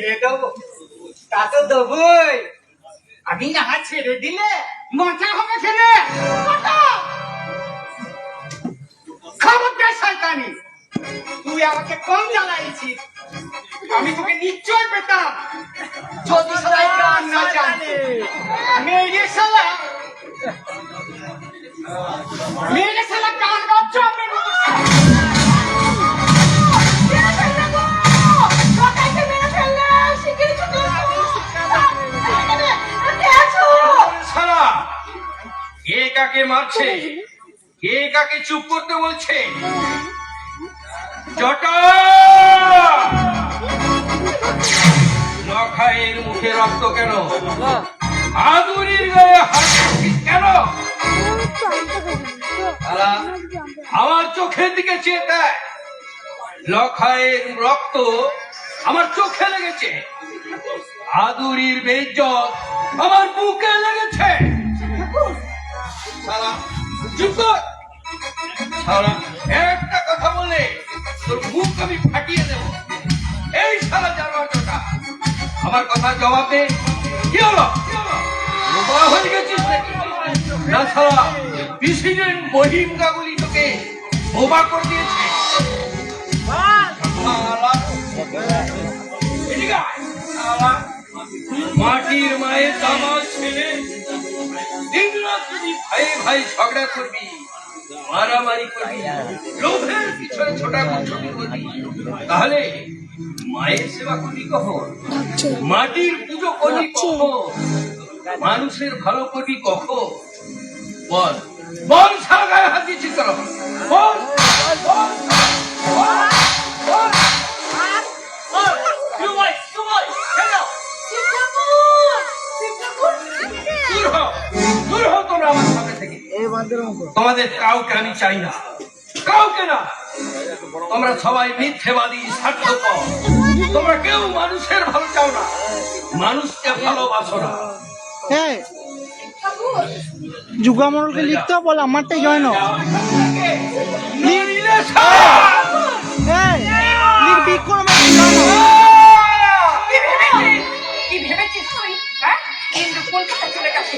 ছেড়ে দেবো, তা তো দেবই। আমি না ছেড়ে দিলে মজা হবে ছেলে। খবরদার শয়তানি, তুই আমাকে কম জ্বালাইছিস, আমি তোকে নিশ্চয় পেতাম যদি সবাই গান না জানে। মেরে শালা গান গাচ্ছ আমার কে কাকে মারছে, কে কাকে চুপ করতে বলছে? জটা লখাইয়ের মুখে রক্ত কেন? আদুরির গায়ে হাত দিচ্ছিস কেন? আমার চোখের দিকে চেয়ে দেখ, লখাইয়ের রক্ত আমার চোখে লেগেছে, আদুরির বেইজ্জত আমার বুকে লেগেছে। শালা চুপ কর, শালা একটা কথা বলে তোর মুখ আমি ফাটিয়ে দেব। এই শালা জানোয়ারটা আমার কথা জবাব দে। কি হলো, বোবা হয়ে গেছিস নাকি? না শালা প্রেসিডেন্ট মহিম গাঙ্গুলি তোকে বোবা করে দিয়েছে। মাটির মায়ের দামাল ছেলে, দিন রাত যদি ভাই ভাই ঝগড়া করবি, মারামারি করবি, লোভের পিছনে ছোটাছুটি করবি, তাহলে মায়ের সেবা করবি কখন? মাটির পুজো করবি কখন? মানুষের ভালো করবি কখন? বল বল, সারা গায়ে হাত দিচ্ছিস কেন? বল বল বল। তোমাদের কাউকে আমি চাই না, কাউকে না। তোমরা সবাই মিথ্যেবাদী, স্বার্থপর। তোমরা কেউ মানুষের ভালো চাও না, মানুষকে ভালোবাসো না। হ্যাঁ, যুগামরকে লিখতে বল, আমারটাই জয় না। কি ভেবেছিস তুই? হ্যাঁ, কিন্তু কলকাতা চলে গেছে,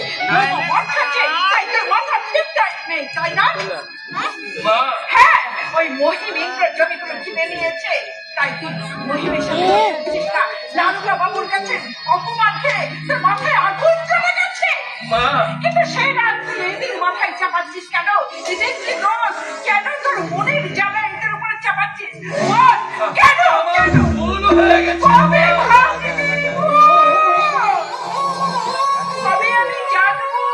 মাথা ঠিকঠাক নেই, তাই না? হ্যাঁ, ওই মহিম ইন্দ্রের জমিগুলো কিনে নিয়েছে, তাই তুই মহিমের সাথে লালুয়া বাবুর কাছে অপমান খেয়ে তোর মাথায় আগুন চলে গেছে। কিন্তু সেই রাত তুই এদের মাথায় চাপাচ্ছিস কেন? এদের কি দোষ? কেন তোর মনের জ্বালা এদের উপরে চাপাচ্ছিস? কেন কেন ভুল হয়ে গেছে? কবে আমি জানবো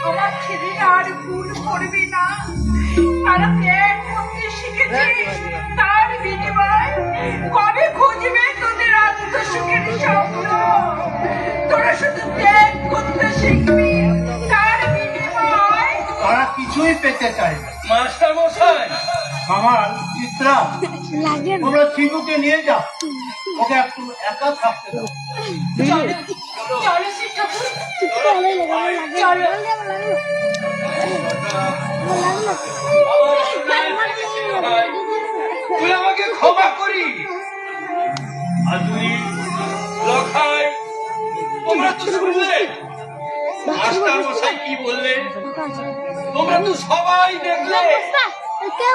আমার ছেলেরা আর ভুল করবি না? তারা ত্যাগ করতে শিখেছে, তার বিনিময় কবে খুঁজবে তোদের আত্মসুখের স্বপ্ন? তোরা শুধু ত্যাগ করতে শিখবি, তার বিনিময় তারা কিছুই পেতে চায় না। মাস্টার মশাই, আমার চিত্রা, তোমরা শিশুকে নিয়ে যাও, ওকে একটু একা থাকতে দাও। চলো শিক্ষাপুর, চলো। তুই আমাকে ক্ষমা করি। আদুরি, লখাই, তোমরা তো শুনলে মাস্টার মশাই কি বললে? তোমরা তো সবাই দেখলে।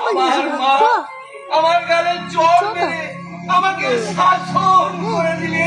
আমার মা আমার গালে চোট মেরে আমাকে শাসন করে দিলে।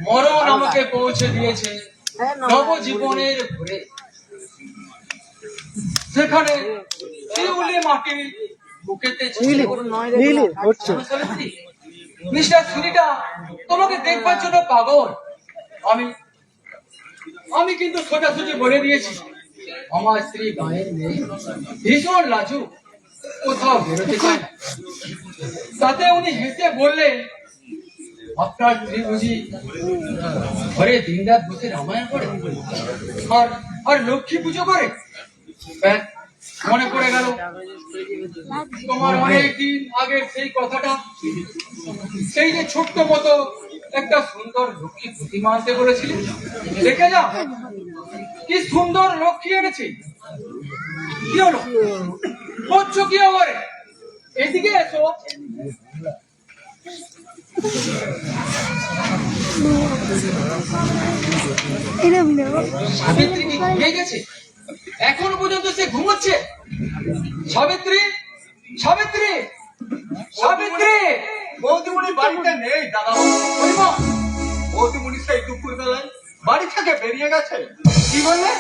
মরণ আমাকে পৌঁছে দিয়েছে নবজীবনের ঘরে, সেখানে শিউলি মাটির বুকেতে মিস্টার সুনিটা তোমাকে দেখবার জন্য পাগল। আমি কিন্তু সোজাসুজি বলে দিয়েছি, আমার স্ত্রী গায়ের মেয়ে, ভীষণ লাজুক, কোথাও বেরোতে চায় না। তাতে উনি হেসে বললেন, আপনার স্ত্রী বুঝি ঘরে দিন রাত বসে রামায়ণ করে আর আর লক্ষ্মী পুজো করে? ব্যাস, মনে পড়ে গেল তোমার অনেকদিন আগের সেই কথাটা, সেই যে ছোট্ট মতো একটা সুন্দর লক্ষ্মী প্রতিমা আনতে বলেছিলেন। দেখে যাও কি সুন্দর লক্ষ্মী এনেছি। কি হলো, বলছো কি আমার? এদিকে এসো। সাবিত্রী কি ঘুমিয়ে গেছে? এখনো পর্যন্ত সে ঘুমোচ্ছে। সাবিত্রী, সাবিত্রী, সাবিত্রী! বৌদিমণি বাড়িতে নেই দাদা। পরিমা, বৌদিমণি সেই দুপুর বেলায় বাড়ি থেকে বেরিয়ে গেছে। কি বললে?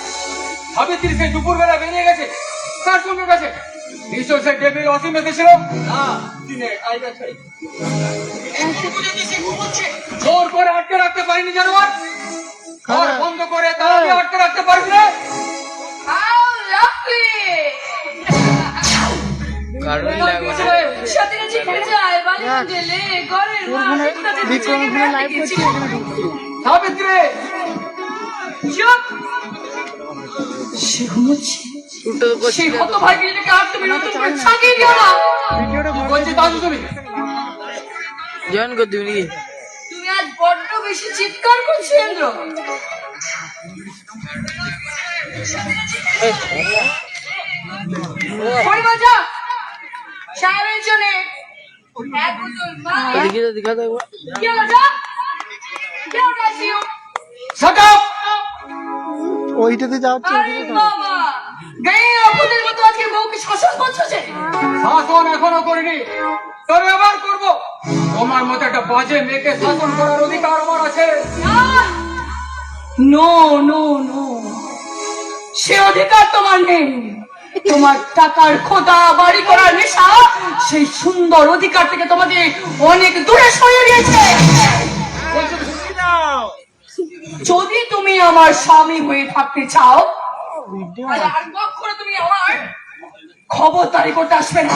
সাবিত্রী সেই দুপুর বেলা বেরিয়ে গেছে? কার সঙ্গে গেছে? নিশ্চয় সে টেবিল অসীম এসেছিল। না, দিনে একাই গেছে। জোর করে আটকে রাখতে পারিনি জানোয়ার, ঘর বন্ধ করে তালা দিয়ে আটকে রাখতে পারবি না। How lovely! সাথীরা যেখানে যায়, বাড়িতে গেলে, ঘরের মা, ইত্যাদি বিক্রমের ফোনে লাইভ করছি, এখানে ঢুকছি। সাবিত্রী, চুপ! সে ঘুমোচ্ছে। সেই হতভাগিনীটাকে আর তুমি নতুন করে ছাগিয়ে দিও না। ভিডিওটা কি বলছি দাদু তুমি? জয়েন করে দিবি নাকি? তুমি আজ বড্ড বেশি চিৎকার করছো ইন্দ্র। পরিমা যা, সাহেবের জন্য এক বোতল পানি। দেখা দেখবো। কি হলো যা? কেউ ডাকিও। Shut up! ওইটাতে যাও, আরে বাবা, গায়ে অপুদের মতো আজকে বউকে শাসন করছো যে? শাসন এখনো করিনি, তবে আবার করবো। তোমার মতো একটা বাজে মেয়েকে শাসন করার অধিকার আমার আছে। নো নো নো, সে অধিকার তোমার নেই। তোমার টাকার খোদা, বাড়ি করার নেশা সেই সুন্দর অধিকার থেকে তোমাকে অনেক দূরে সরিয়ে দিয়েছে। যদি তুমি আমার স্বামী হয়ে থাকতে চাও, তাহলে আর কখনো তুমি আমার খবরদারি করতে আসবে না।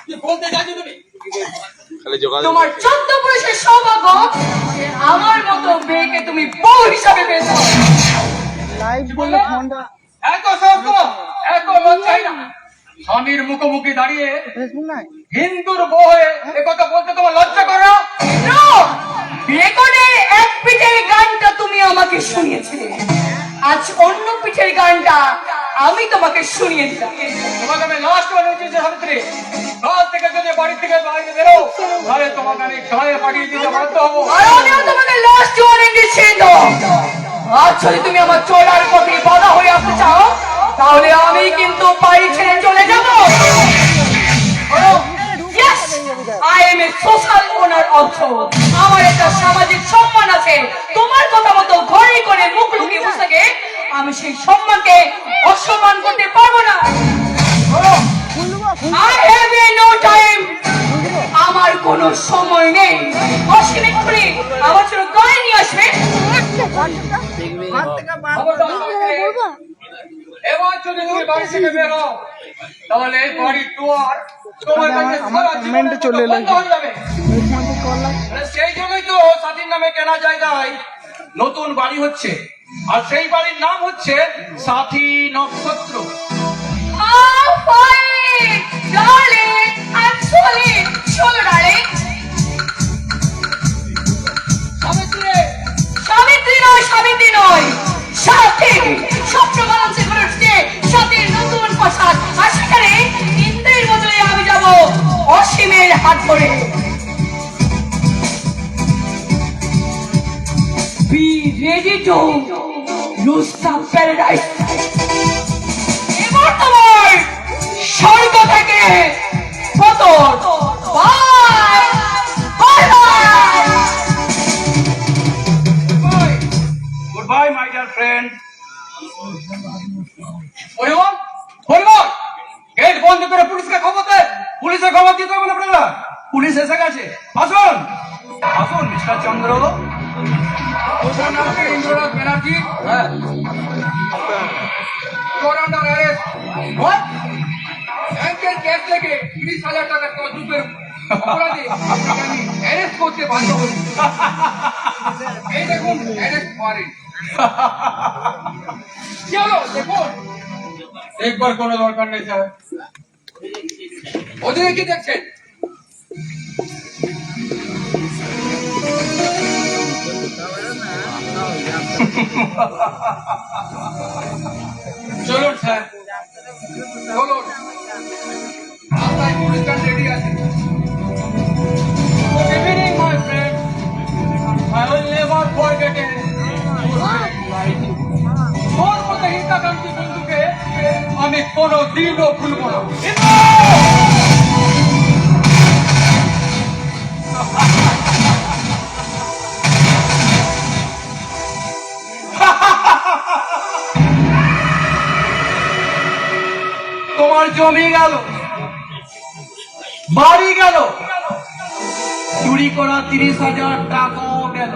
কি বলতে চাইছো তুমি? তোমার 14 বয়সের সৌভাগ্য আমার মতো মেয়েকে তুমি বউ হিসাবে পেয়েছো। লাইভ বললে ফোনটা এত শব্দ, এত লজ্জাই না। স্বামীর মুখোমুখি দাঁড়িয়ে ফেসবুক নাই। হিন্দুর বউ হয়ে একথা বলতে তোমার লজ্জা করে না? No! রেকর্ডে এক পিঠের গানটা তুমি আমাকে শুনিয়েছিলে, আজ অন্য পিঠের গানটা আমি তোমাকে শুনিয়ে দিলাম। তোমাকে আমি লাস্ট বলে দিয়েছি সাবিত্রী, কাল থেকে যদি বাড়ি থেকে বাইরে বেরো, তাহলে তোমাকে আমি গায়ে পাঠিয়ে দিতে বাধ্য হবো। আর আমিও তোমাকে লাস্ট ওয়ার্নিং দিচ্ছি তো, আজ যদি তুমি আমার চলার পথে বাধা হয়ে আসতে চাও, তাহলে আমি কিন্তু বাড়ি ছেড়ে চলে যাবো। Yes, I am a social owner also. আমার একটা সামাজিক সম্মান আছে। তোমার কথা মতো ঘরে করে মুখ লুকিয়ে বসে থেকে আমি সেই সম্মানকে অসম্মান করতে পারবো না। I have no time. আমার কোনো সময় নেই। অসীম এক্ষুনি আমার জন্য গাড়ি নিয়ে আসবে। খবরদার সাবিত্রী, এবার যদি তুমি বাড়ি থেকে বেরো, তাহলে এই বাড়ির দুয়ার তোমার কাছে সারা জীবনের মতো বন্ধ হয়ে যাবে। আরে সেই জন্যই তো স্বাধীন নামে কেনা জায়গায় নতুন বাড়ি হচ্ছে, আর সেই বাড়ির নাম হচ্ছে সাথী নক্ষত্র। Oh, fine, darling, I'm sorry. চলো, darling. সাবিত্রী, সাবিত্রী নয়, সাথী। স্বপ্ন বানাচ্ছে ঘুরছে সাথীর নতুন পোশাক, আর সেখানে ইন্দ্রের বদলে আমি যাব অসীমের হাত ধরে। Be ready to lose the paradise. এবার তোমার স্বর্গ থেকে পতন। Bye! Bye bye! Goodbye, my dear friend. Parimal, Parimal, gate বন্ধ করে পুলিশকে খবর দে। পুলিশের খবর দিতে হবে না আপনারা। পুলিশ এসে গেছে। আসুন, আসুন মিস্টার চন্দ্র। ওর নাম কি ইন্দ্রনাথ ব্যানার্জি? হ্যাঁ। You're under arrest. What? 20,000 টাকা তজুবের অপরাধে আপনাকে আমি অ্যারেস্ট করতে বাধ্য হচ্ছি। এই দেখুন অ্যারেস্ট ওয়ারেন্ট। কি হলো দেখুন? একবার কোনো দরকার নেই স্যার। ওদিকে কি দেখছেন? চলুন স্যার। চলুন, আপনার পুলিশটা রেডি আছে। Good evening, my friend. I will never forget it. তোর মতো হিংসাকাঙ্ক্ষী বন্ধুকে আমি কোনোদিনও ভুলব না। তোমার জমি গেল, বাড়ি গেল, চুরি করা 30,000 টাকাও গেল,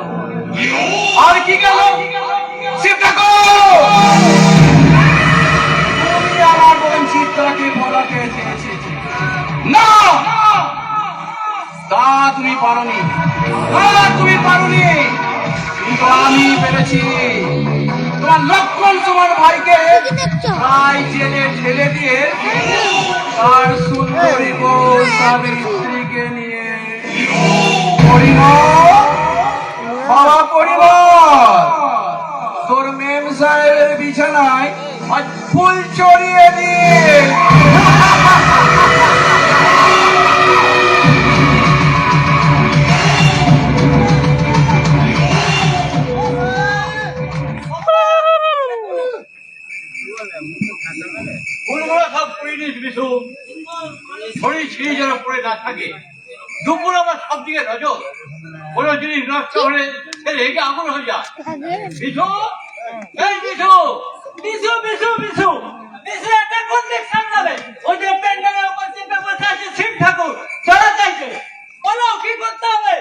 আর কি গেল? শিবঠাকুর! তুমি আমার বোন চিত্রাকে বলাতে চেয়েছিলে, না, তা তুমি পারোনি, তুমি পারোনি, কিন্তু আমি পেরেছি। তোমার লক্ষণ তোমার ভাইকে প্রায় জেলে ঠেলে দিয়ে তার সুন্দরী বউ সাবিত্রীকে নিয়ে পরিমল, বাবা পরিমল, তোর মেম সাহেবের বিছানায় আজ ফুল চড়িয়ে দিয়ে ফুলগুলো সব পুড়িয়ে বিশু, শরীর ছিঁড়ে যেন পড়ে না থাকে। দুপুর আমার সব দিকে নজর, কোনো জিনিস নষ্ট হলে সে রেগে আগুন হয়ে যায়। বিশু, এই বিশু, বিশু, বিশু, বিশু, বিশু, একটা কোন দিক সামলাবে? ওই যে প্যান্ডেলের উপর চেপে বসে আছে শিব ঠাকুর, চলা চাইছে, বলো কি করতে হবে?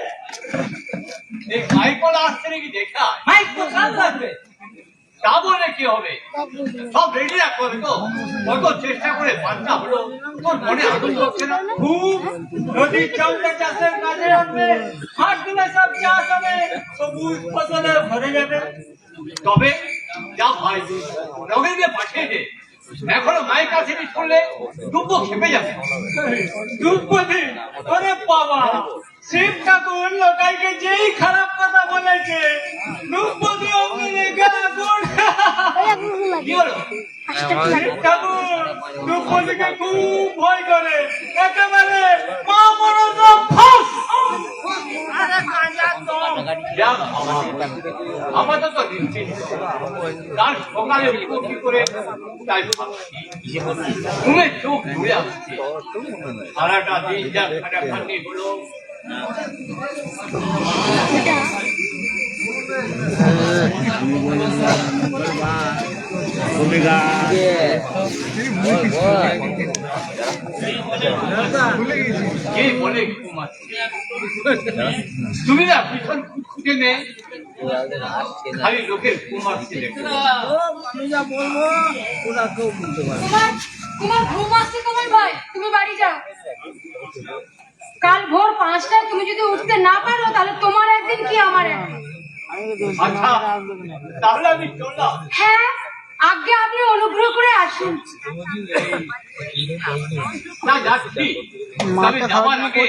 এই মাইক বলা আসছে নাকি দেখা? মাইক তো কাল লাগবে, তা বলে কি হবে? সব রেডি রাখতে হবে তো। কত চেষ্টা করে বাচ্চা হলো, তোর মনে আনন্দ হচ্ছে না? খুব নদীর জলটা চাষের কাজে আসবে, হাটগুলো সব চাষ হবে, সবুজ ফসলে ভরে যাবে। তবে যা ভাই নগরে দিয়ে পাঠিয়ে দে, এখনো মায়ের কাছে শুনলে দুব্বো খেপে যাবে। দুব্বতি, ওরে বাবা, শিব ঠাকুর লোকাইকে যেই খারাপ কথা বলেছে, দুব্বতি অমনি রেখে কি হলো? শিব ঠাকুর দুব্বতিকে খুব ভয় করে, একেবারে মা মনোযোগ ফাঁস। আপাতত তার সকালে কি করে তাই ঘুমে চোখ ঘুরে আসছে। সারাটা দিন যা খাটাখাটি হলো, তুমি না পিছন খুঁজে নে, খালি লোকের কুমার ছেলে। তোমার ঘুম আসছে তোমার ভাই, তুমি বাড়ি যাও। কাল ভোর 5টায় তুমি যদি উঠতে না পারো তাহলে তোমার একদিন কি আমার একদিন। আচ্ছা, তাহলে আমি চললাম। হ্যাঁ, আগে আপনি অনুগ্রহ করে আসুন। না যাচ্ছি, তবে যাওয়ার আগে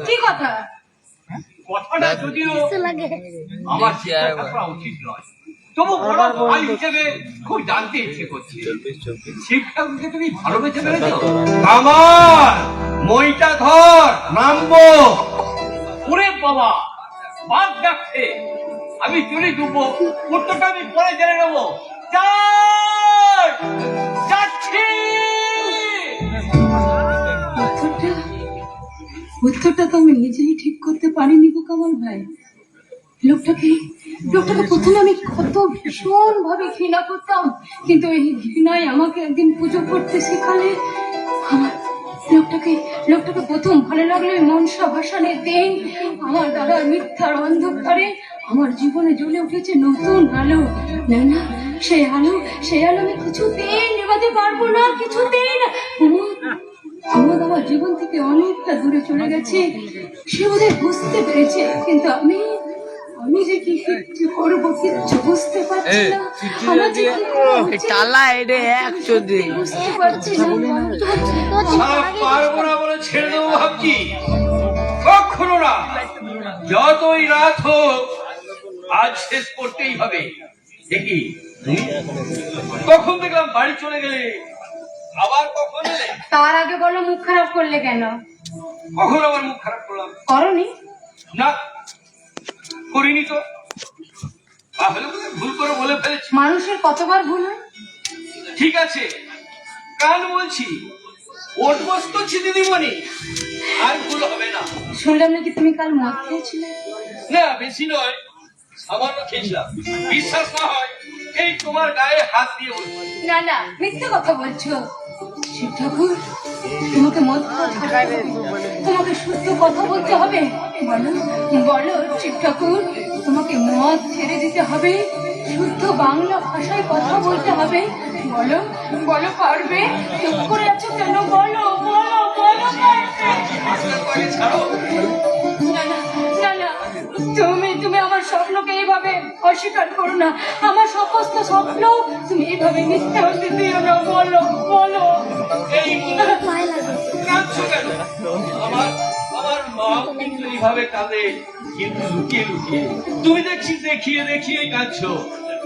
কি কথা? কথাটা যদিও আমার চিন্তা করা উচিত নয়, তবু বড় ভাই হিসেবে খুব জানতে ইচ্ছে করছে। শিক্ষাকে তুমি ভালোবেসে ফেলেছো? আমার মইটা ধর, নামবো। ওরে বাবা, বাঘ ডাকছে, আমি চলে দেবো, উত্তরটা আমি পরে জেনে নেবো। যাচ্ছি। উত্তরটা তো আমি নিজেই ঠিক করতে পারিনি গো কামাল ভাই। লোকটাকে প্রথমে আমি কত ভীষণ ভাবে ঘৃণা করতাম, কিন্তু এই ঘৃণায় আমাকে একদিন পুজো করতে শেখালে। আমার লোকটাকে প্রথম ভালো লাগলো মনসা ভাসানের দিন। আমার দাদার মিথ্যার অন্ধকারে আমার জীবনে জ্বলে উঠেছে নতুন আলো। না, সেই আলো আমি কিছুতেই নেভাতে পারবো না, কিছুতেই না। আমার জীবন থেকে অনেকটা দূরে চলে গেছে, সে বোধহয় বুঝতে পেরেছে। কিন্তু আমি যে কি করবো কিচ্ছু বুঝতে পারছি না। আমার যে কি করা উচিত টালা এডে একশো দিন বুঝতে পারছি না। সারা পারবো না বলে ছেড়ে দেবো ভাবছি? কখনো না। যতই রাত হোক আজ শেষ করতেই হবে। দেখি কখন দেখলাম বাড়ি চলে গেলে, আবার কখন এলে? তার আগে বলো মুখ খারাপ করলে কেন? কখন আবার মুখ খারাপ করলাম? করনি? না, করিনি তো। তাহলে বোধহয় ভুল করে বলে ফেলেছি। মানুষের কতবার ভুল হয়? ঠিক আছে, কাল বলছি, ওট বসত দিদিমণি, আর ভুল হবে না। শুনলাম নাকি তুমি কাল মদ খেয়েছিলে? না, বেশি নয়, সামান্য খেয়েছিলাম। বিশ্বাস না হয় এই তোমার গায়ে হাত দিয়ে বলবো। না না, মিথ্যে কথা বলছো। শিব ঠাকুর, তোমাকে মদ খাওয়া ছাড়তে হবে। তোমাকে শুদ্ধ কথা বলতে হবে। বলো বলো শিব ঠাকুর, তোমাকে মদ ছেড়ে দিতে হবে, শুদ্ধ বাংলা ভাষায় কথা বলতে হবে। বলো বলো, পারবে? চুপ করে আছো কেন? বলো বলো বলো, পারবে? আজকাল কয়ে ছাড়ো। না না না না, তুমি আমার স্বপ্নকে এইভাবে অস্বীকার করো না। আমার সমস্ত স্বপ্ন তুমি এইভাবে মিথ্যে হতে দিও না। বলো বলো। এই কাঁদছো কেন? আমার আমার মা কিন্তু এইভাবে কাঁদে, কিন্তু লুকিয়ে লুকিয়ে। তুমি দেখছি দেখিয়ে দেখিয়ে কাঁদছো।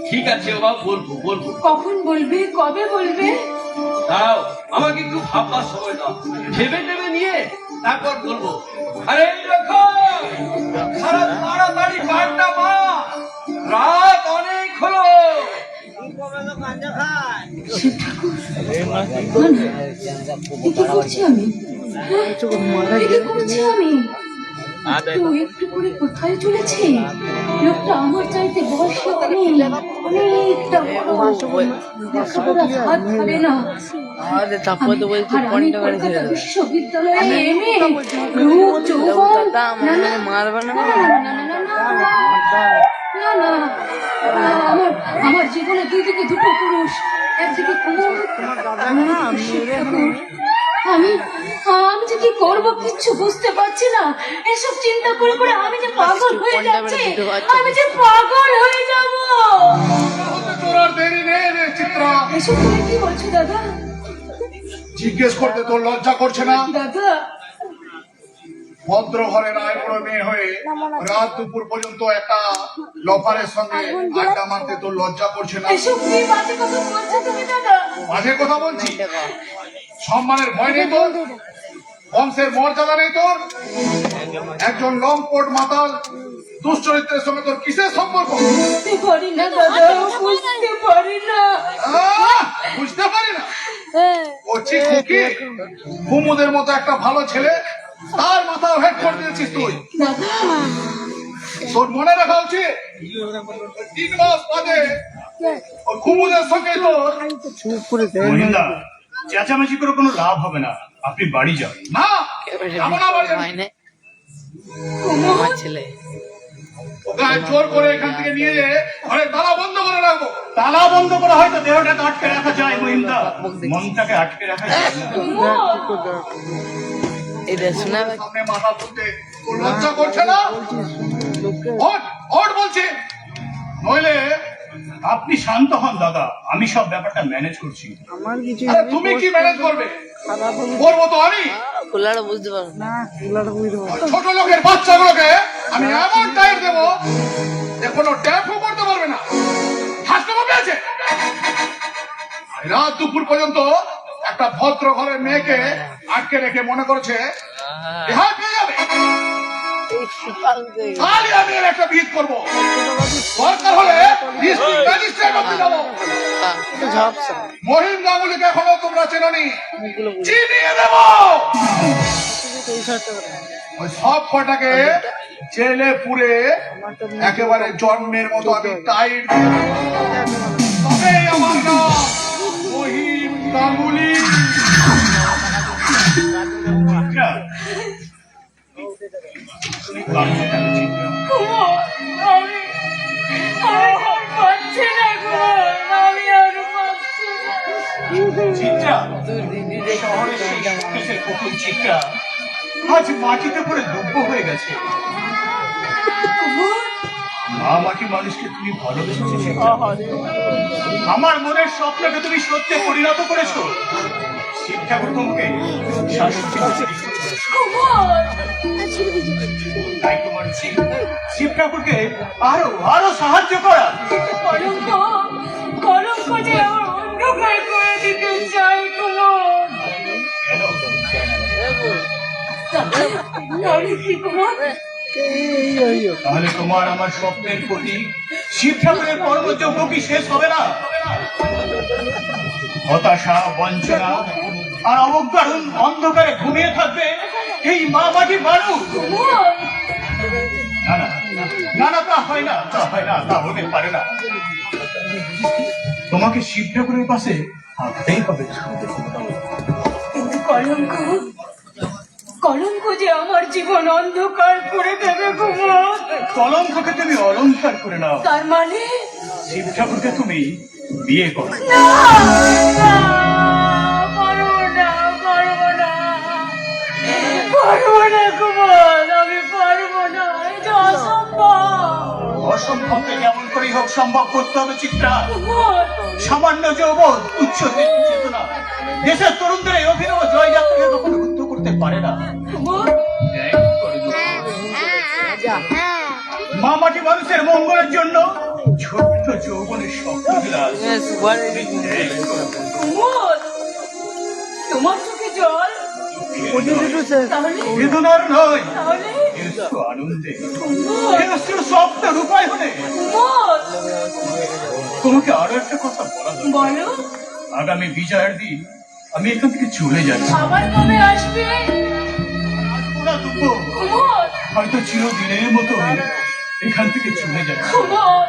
ঠিক আছে বাবা, বলবো বলবো। কখন বলবে? কবে বলবে? দাও, আমাকে একটু ভাববার সময় দাও। ভেবে টেবে নিয়ে তারপর বলবো। আরে এই দেখো, সারা তাড়াতাড়ি বারটা মা, রাত অনেক হলো। শিব ঠাকুর, কি করছি আমি? কি করছি আমি? একটু করে কোথায় চলেছে? লোকটা আমার চাইতে বয়সে অনেকটা বড়। লেখাপড়া হাত ধরে না। আমাদের তারপর তো বলছি আর আমি কলকাতা বিশ্ববিদ্যালয়ে এমএ, রূপ যৌবন। না না মারবে না। না না, আমার জীবনে দুই দিকে দুটো পুরুষ, একদিকে আমি যে কি করবো কিচ্ছু বুঝতে পারছি না। এসব চিন্তা করে করে আমি যে পাগল হয়ে যাচ্ছি, আমি যে পাগল হয়ে যাব। তোর আর দেরি নেই রে চিত্রা। এসব তুমি কি বলছো দাদা? জিজ্ঞেস করতে তোর লজ্জা করছে না? দাদা, ভদ্র ঘরের আয় বড় মেয়ে হয়ে রাত দুপুর পর্যন্ত একটা লফারের সঙ্গে আড্ডা মারতে তোর লজ্জা করছে না? এসব কি বাজে কথা বলছো তুমি দাদা? মাঝে কথা বলছি? সম্মানের ভয় নেই তোর? বংশের মর্যাদা নেই তোর? একজন লম্পট মাতাল দুশ্চরিত্রের সঙ্গে তোর কিসের সম্পর্ক? বুঝতে পারি না দাদা, বুঝতে পারি না। বুঝতে পারি না? ও চিকুকি কুমুদের মতো একটা ভালো ছেলে, তার মাথা হেড করে দিয়েছিস তুই। দাদা, তোর মনে রাখা উচিত 3 মাস বাদে ওই কুমুদের সঙ্গে তোর। চুপ করে দে। মহিন্দা, চেঁচামেচি করে কোনো লাভ হবে না, আপনি বাড়ি যান। না, যাবো না বাড়ি। আমার ছেলে ওকে আজ জোর করে এখান থেকে নিয়ে যেয়ে ঘরে তালা বন্ধ করে রাখবো। তালা বন্ধ করা হয়তো দেহটাকে আটকে রাখা যায় মহিন্দা, মনটাকে আটকে রাখা যায় না। এটা শোনা সামনে মাথা তুলতে তোর লজ্জা করছে না? ওঠ ওঠ বলছি, নইলে। আপনি শান্ত হন দাদা, আমি সব ব্যাপারটা ম্যানেজ করছি। আমার কিছু আরে তুমি কি ম্যানেজ করবে? খারাপ হবে করবো তো আমি। খোলাটা বুঝতে পারো না, এগুলো বুঝতে পারবো। ওই ছোট লোকের বাচ্চাগুলোকে আমি এমন টাইট দেবো যে কোনো ট্যাপও করতে পারবে না। হাসতে পারবে আছে? রাত দুপুর পর্যন্ত একটা ভদ্র ঘরের মেয়েকে আটকে রেখে মনে করছে রেহাই পেয়ে যাবে। তাহলে আমি এর একটা বিহিত করবো। দরকার হলে ডিস্ট্রিক্ট ম্যাজিস্ট্রেট অফিসে যাবো। ঝাপসা মহিম গাঙ্গুলিকে এখনো তোমরা চেনোনি, চিনিয়ে দেবো। ওই সব কটাকে জেলে পুরে একেবারে জন্মের মতো আমি টাইট তবেই আমার নাম মহিম গাঙ্গুলি। চিত্রা, তুমি কাঁদছো কেন চিত্রা? আমি আর পারছি না গো, আমি আর পারছি না। চিত্রা, শহরের সেই শোকেসের পুতুল চিত্রা আজ মাটিতে পড়ে দুব্ব হয়ে গেছে। মা মাটি মানুষকে তুমি ভালোবেসেছো চিত্রা। আমার মনের স্বপ্নকে তুমি সত্যে পরিণত করেছো। শিব ঠাকুর তোমাকে শাশ্বতী করে দিয়েছে। তাই তোমার উচিত শিব ঠাকুরকে আরো আরো সাহায্য করা। কলঙ্ক কলঙ্ক যে আমার অন্ধকার করে দিতে চাই কুমার। কেন? তাহলে কি কুমার? তাহলে তোমার আমার স্বপ্নের প্রতি শিব ঠাকুরের কর্মযজ্ঞ কি শেষ হবে না? হতাশা, বঞ্চনা আর অবজ্ঞার অন্ধকারে ঘুমিয়ে থাকবে এই মা মাটি মানুষ। কুমার, না না না না, তা হয় না, তা হয় না, তা হতে পারে না। তোমাকে শিব ঠাকুরের পাশে থাকতেই হবে। কিন্তু কলঙ্ক কলঙ্ক যে আমার জীবন অন্ধকার করে দেবে কুমার। কলঙ্ককে তুমি অলঙ্কার করে নাও। তার মানে শিব ঠাকুরকে তুমি বিয়ে করো। না, না, পারবো না, পারবো না, পারবো না কুমার, আমি পারবো না, এটা অসম্ভব। অসম্ভবকে যেমন করেই হোক সম্ভব করতে হবে চিত্রা। কুমার, সামান্য যৌবন, উচ্চ চেতনা দেশের তরুণদের এই অভিনব জয়যাত্রাকে কখনো রুদ্ধ করতে পারে না। কুমার, মা মাটি মানুষের মঙ্গলের জন্য ছোট্ট যৌবনের স্বপ্ন বিলাস। কুমার, তোমার চোখে জল, তাহলে বেদনার নয়, তাহলে কিন্তু আনন্দে, কুমার, কিন্তু স্বপ্ন রূপায়ণে। কুমার, তোমাকে আরো একটা কথা বলা দরকার। বলো, আগামী বিজয়ের দিন আমি এখান থেকে চলে যাচ্ছি। আবার কবে আসবে? ওরা দুটো কুমার, হয়তো চিরদিনের মতো এখান থেকে চলে যাচ্ছে। কুমার,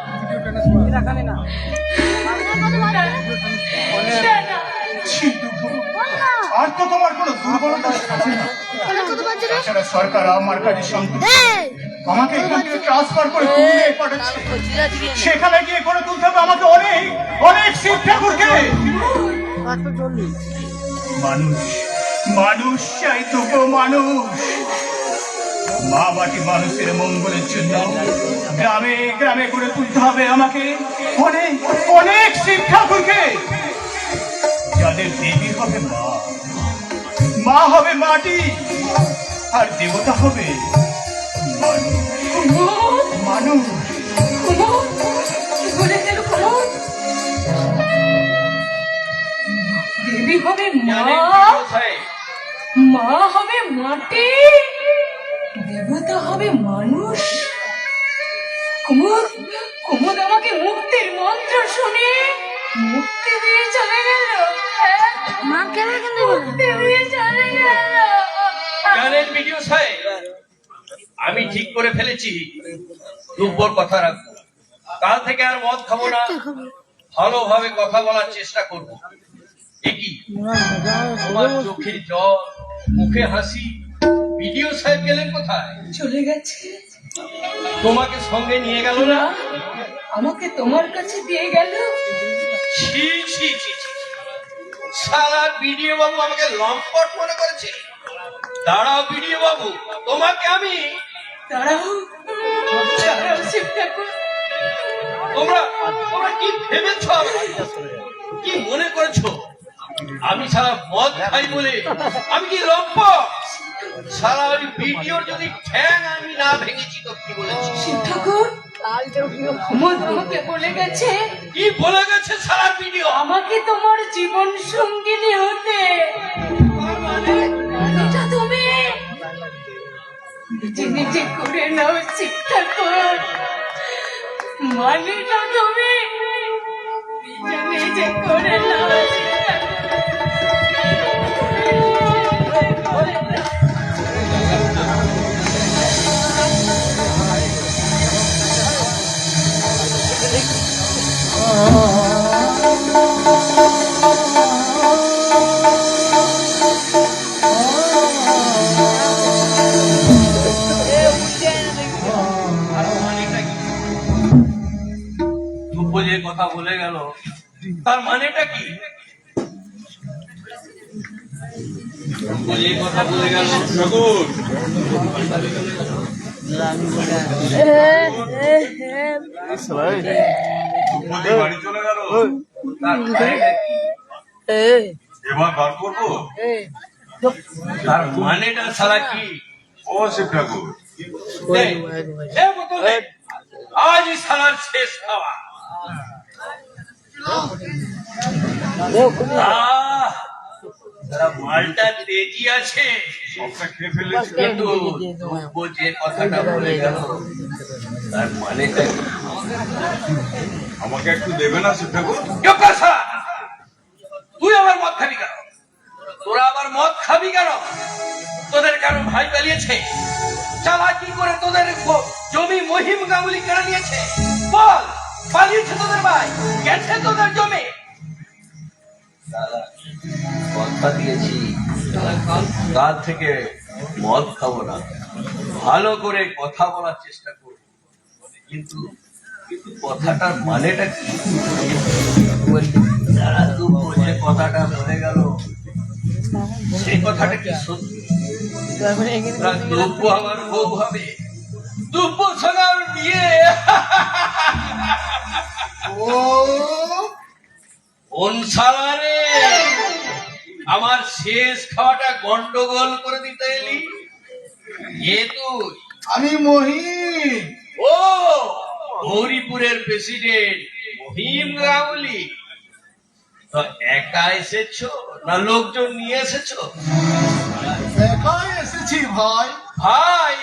আর তো তোমার কোনো দুর্বলতা আছে না। তাছাড়া সরকার আমার কাছে সন্তুষ্ট। আমাকে এখান থেকে ট্রান্সফার করে পুরুলিয়ায় পাঠাচ্ছে। সেখানে গিয়ে করে তুলতে হবে আমাকে অনেক অনেক শিব ঠাকুরকে। মানুষ মানুষ চাই তোকে, মানুষ। মা বাটি মানুষের মঙ্গলের জন্য গ্রামে গ্রামে করে তুলতে হবে আমাকে অনেক অনেক শিব ঠাকুরকে, যাদের দেবী হবে মা, মা হবে মাটি, আর দেবতা হবে মানুষ। মানুষ কুমার, কি বলে গেল কুমার? দেবী হবে মা, মা হবে মাটি, দেবতা হবে মানুষ। কুমুদ, কুমুদ আমাকে মুক্তির মন্ত্র শুনে মুক্তি দিয়ে চলে গেল। মুক্তি দিয়ে চলে গেল। জানেন ভিডিও সাহেব, আমি ঠিক করে ফেলেছি দুব্বর কথা রাখবো। কাল থেকে আর মদ খাবো না, ভালোভাবে কথা বলার চেষ্টা করবো। কি তোমার চোখে জল, মুখে হাসি, ভিডিও সাহেব গেলেন কোথায়? চলে গেছে। তোমাকে সঙ্গে নিয়ে গেল না? আমাকে তোমার কাছে দিয়ে গেল। ছি ছি ছি ছি। সারার ভিডিও বাবু আমাকে লম্পট মনে করেছে। দাঁড়াও ভিডিও বাবু, তোমাকে আমি দাঁড়াও, দাঁড়াও শিব ঠাকুর। তোমরা তোমরা কি ভেবেছো, কি মনে করেছো আমি সারা মদ খাই বলে আমি কি লম্পট? সারা ওই ভিডিওর যদি ঠ্যাং আমি না ভেঙেছি তো কি বলেছি? শিব ঠাকুর, কুমুদ আমাকে বলে গেছে, কি বলে গেছে সারা ভিডিও? আমাকে তোমার জীবন সঙ্গিনী হতে। এটা তুমি নিজে নিজে করে নাও শিব ঠাকুর, মানেটা তুমি নিজে নিজে করে নাও শিব দুব্বো যে কথা বলে গেল তার মানেটা কি? এই কথা বলে গেল ঠাকুর। বাড়ি চলে গেল, তার মানেটা কি? এবার বার করবো তার মানেটা ছাড়া কি? ও শিব ঠাকুর। এই, এ বোতল দে। আজই সালার শেষ খাওয়া। আহ, তারা মালটা তেজি আছে, সবটা খেয়ে ফেলেছি। কিন্তু ও যে কথাটা বলে গেল তার মানেটা কি? আমাকে একটু দেবে না শিব ঠাকুর? চুপ কর শালা। তুই আবার মদ খাবি কেন? তোরা আবার মদ খাবি কেন? তোদের কারো ভাই পালিয়েছে, চালাকি করে তোদের জমি মহিম গাঙ্গুলি কেড়ে নিয়েছে। বল, পালিয়েছে তোদের ভাই, গেছে তোদের জমি। কথা দিয়েছি কাল থেকে মদ খাবো না, ভালো করে কথা বলার চেষ্টা করবো। কিন্তু কিন্তু কথাটার মানেটা কি? যারা দুব্য যে কথাটা বলে গেল সেই কথাটা কি সত্যি? দুব্য আমার বউ হবে, দুব্য সোনার বিয়ে। ও কোন শালা রে আমার শেষ খাওয়াটা গন্ডগোল করে দিতে এলি? এ তুই? আমি মহিম। ও গৌরীপুরের প্রেসিডেন্ট মহিম গাঙ্গুলি। তো একা এসেছো না লোকজন নিয়ে এসেছো? একাই এসেছি ভাই। ভাই,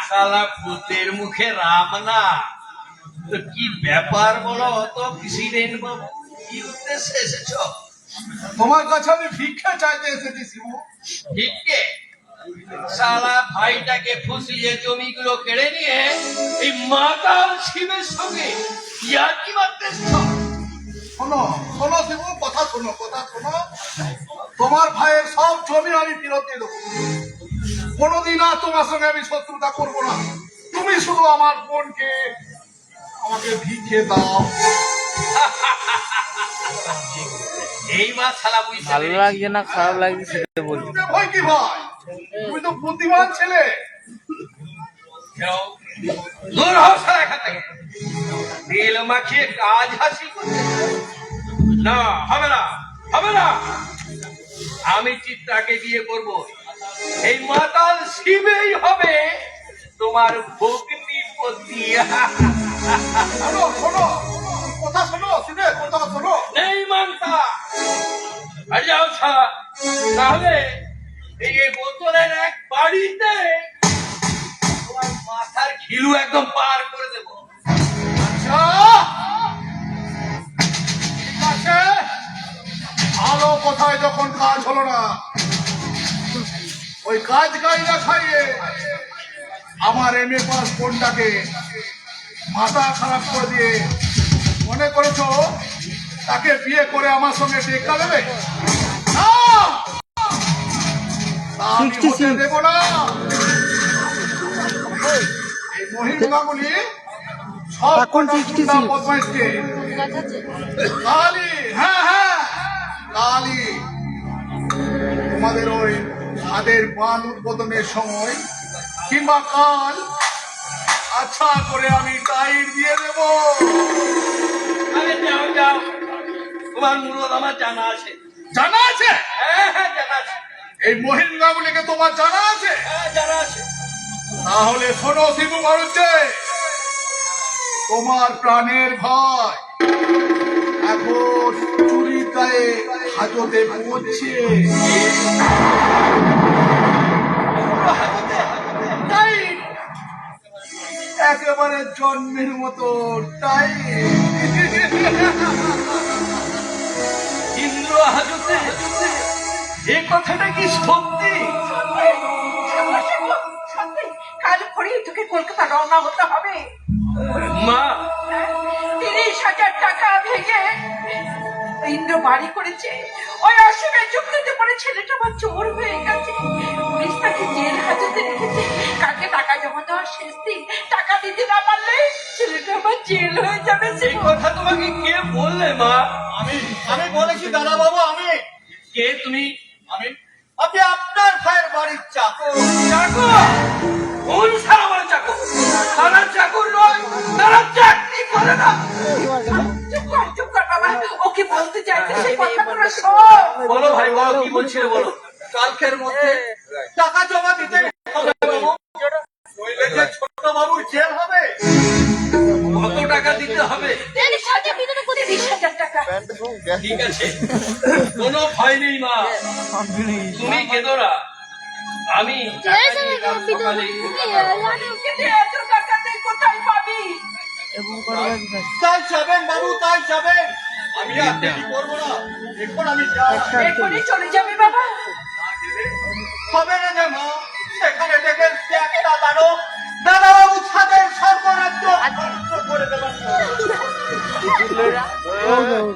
শালা ভূতের মুখে রাম না। তো কি ব্যাপার বলো তো প্রেসিডেন্ট বাবু, কি উদ্দেশ্যে এসেছো? তোমার কাছে আমি ভিক্ষা চাইতে এসেছি শিবু। ভিক্ষে? শালা ভাইটাকে ফুসলিয়ে জমিগুলো কেড়ে নিয়ে এই মাতাল শিবের সঙ্গে ইয়ার্কি মারতে এসেছো? শোনো শোনো শিবু, কথা শোনো, কথা শোনো। তোমার ভাইয়ের সব জমি আমি ফেরত দিয়ে দেবো। কোনোদিন আর তোমার সঙ্গে আমি শত্রুতা করবো না। তুমি শুধু আমার বোনকে আমাকে ভিক্ষে দাও। এই মা শালা বুঝতে ভালো পেরেছি। লাগছে না খারাপ লাগছে সেটা বলি। তুমি ভয় কি ভাই? তুমি তো বুদ্ধিমান ছেলে। যাও, দূর হও শালা এখান থেকে। তেল মাখিয়ে কাজ হাসিল করতে না, হবে না, হবে না। আমি চিত্রাকে বিয়ে করব, এই মাতাল শিবেই হবে তোমার ভগ্নিপতি। শোনো শোনো, কথা শোনো শিবে, কথা শোনো। নেই মানতা আর যাও ছাড়া, তাহলে এই বোতলের এক বাড়িতে তোমার মাথার ঘিলু একদম পার করে দেবো। আচ্ছা ঠিক আছে, ভালো কথায় যখন কাজ হলো না, ওই কাজ কাজটা খাইয়ে আমার এমএ পাস বোনটাকে মাথা খারাপ করে দিয়ে মনে করেছো তাকে বিয়ে করে আমার সঙ্গে টেক্কা দেবে? না! তা আমি হতে দেব না। এই মহিম গাঙ্গুলি সব এখন 66 বদমাইশকে কালি, হ্যাঁ হ্যাঁ কালি, তোমাদের ওই হাতের পান উদ্বোধনের সময় কিংবা কাল আচ্ছা করে আমি টাইট দিয়ে দেব। আরে যাও যাও, তোমার মুরদ আমার জানা আছে। জানা আছে? হ্যাঁ হ্যাঁ জানা আছে, এই মহিম গাঙ্গুলিকে তোমার জানা আছে? হ্যাঁ জানা আছে। তাহলে শোনো শিবু মারুচ্ছে, তোমার প্রাণের ভাই এখন চুরির গায়ে হাজতে পৌঁছে। তাই একেবারে জন্মের মতো তাই ইন্দ্র হাজতে, এ কথাটা কি সত্যি? সত্যি কাল ভোরেই তোকে কলকাতা রওনা হতে হবে। মা 30,000 টাকা ভেঙে ইন্দ্র বাড়ি করেছে। ওই অসীমের যুক্তিতে পরে ছেলেটা আমার চোর হয়ে গেছে। পুলিশ তাকে জেল হাজতে রেখেছে। কালকে টাকা জমা দেওয়ার দেওয়ার শেষ দিন টাকা দিতে না পারলে ছেলেটা আমার জেল হয়ে যাবে এই শিবু। কথা তোমাকে কে বললে মা? আমি বলেছি দাদা বাবু, কে তুমি? আমি আপনার ভাইয়ের বাড়ির চাকর। চাকর? কোন সারা বড় চাকর? তারা চাকর নয়, তারা চাকরি করে না। চুপ কর বাবা, ও কি বলতে চাইছে সেই কথাগুলো শোন। বলো ভাই, বলো কি বলছিলে বলো। কালকের মধ্যে টাকা জমা দিতে হবে বাবু, নইলে যে ছোট বাবুর জেল হবে। কত টাকা দিতে হবে? 20,000 টাকা। ঠিক আছে, কোনো ভয় নেই মা, তুমি কেঁদো না। আমি টাকা নিয়ে কাল সকালেই কলকাতা রওনা। কিন্তু এত টাকা তুই কোথায় পাবি? তাই যাবেন বাবু, তাই যাবেন। আমি আর দেরি করবো না, এখন আমি যাই। এখনই চলে যাবি বাবা? হবে না যে মা, সেখানে দেখেছি একটা দানব দাদাবাবু ছাদের সর্বরাজ্য ধ্বংস করে দেবেন।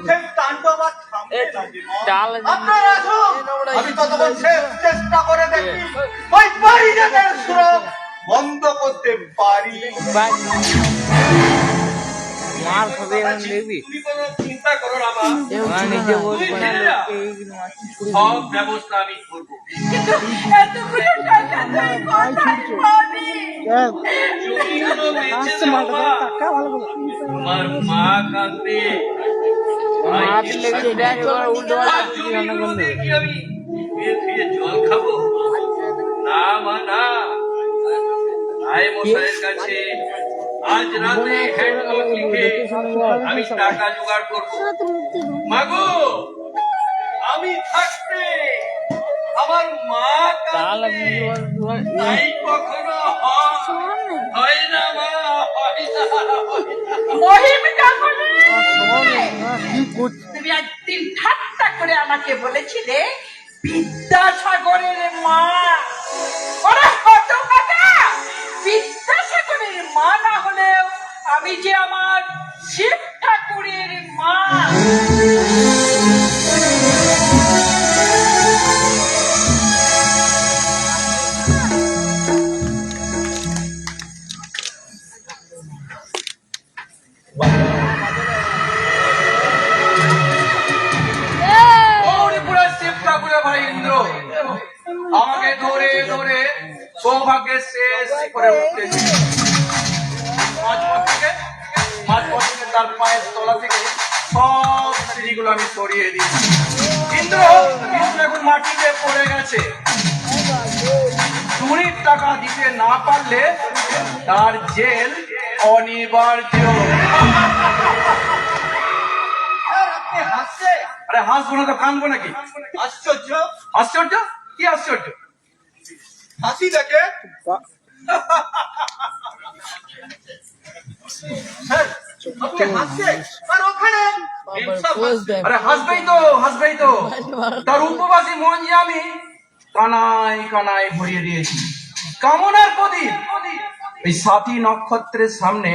সেই তাণ্ডব আর থামবে না যে মা। ডাল আপনারা আসুন, আমি ততক্ষণ শেষ চেষ্টা করে দেখি ওই বাইরেদের সুরভ বন্ধ করতে পারি। মার খাবে এখন দেখবি তুমি কোনো চিন্তা করো না মা, ওরা নিজে বলবে তুমি না জেনে যাও। লোককে এইগুলো মারছে, ছুরি সব ব্যবস্থা আমি করবো। কিন্তু এতগুলো টাকা তুই কোথায় পাবি? জমিগুলো বেচে দেবো মা। টাকা ভালো করে তোমার মা কাঁদবে। মার লেগেছে দেখ, এবার উল্টো আর পাল্টা কিছু রান্না জমিগুলো করলে দিয়ে কি আমি ধুয়ে ধুয়ে জল খাবো? না মা না, আয় মশাইয়ের কাছে আজ রাতে হ্যান্ডনোট লিখে আমি টাকা জোগাড় করবো। মাগো, আমি থাকতে আমার মা ডাল কাঁদবে, তাই কখনো হয় না মা, হয় না, হয় না। মহিম কাকুলি, কি করছে তুমি একদিন ঠাট্টা করে আমাকে বলেছিলে বিদ্যাসাগরের মা। ওরে হতভাগা, বিদ্যাসাগরের মা না হলেও আমি যে আমার শিব ঠাকুরের মা। ওরে পুরা শিব ঠাকুরের ভাই ইন্দ্র আমাকে ধরে ধরে সৌভাগ্যের শেষ করে উঠতেছে। মাঝপথ থেকে তার পায়ের তলা থেকে সব সিঁড়িগুলো আমি সরিয়ে দিই। ইন্দ্র ইন্দ্র এখন মাটিতে পড়ে গেছে। চুরির টাকা দিতে না পারলে তার জেল অনিবার্য। আর আপনি হাসছে, আরে হাসবো না তো কাঁদবো নাকি? আশ্চর্য। আশ্চর্য? কি আশ্চর্য? হাসি দেখে স্যার, আপনি হাসছে, আর ওখানে আরে হাসবেই তো, হাসবেই তো। তার উপবাসী মন যে আমি কানায় কানায় ভরিয়ে দিয়েছি। কামনার প্রদীপ এই 7ই নক্ষত্রের সামনে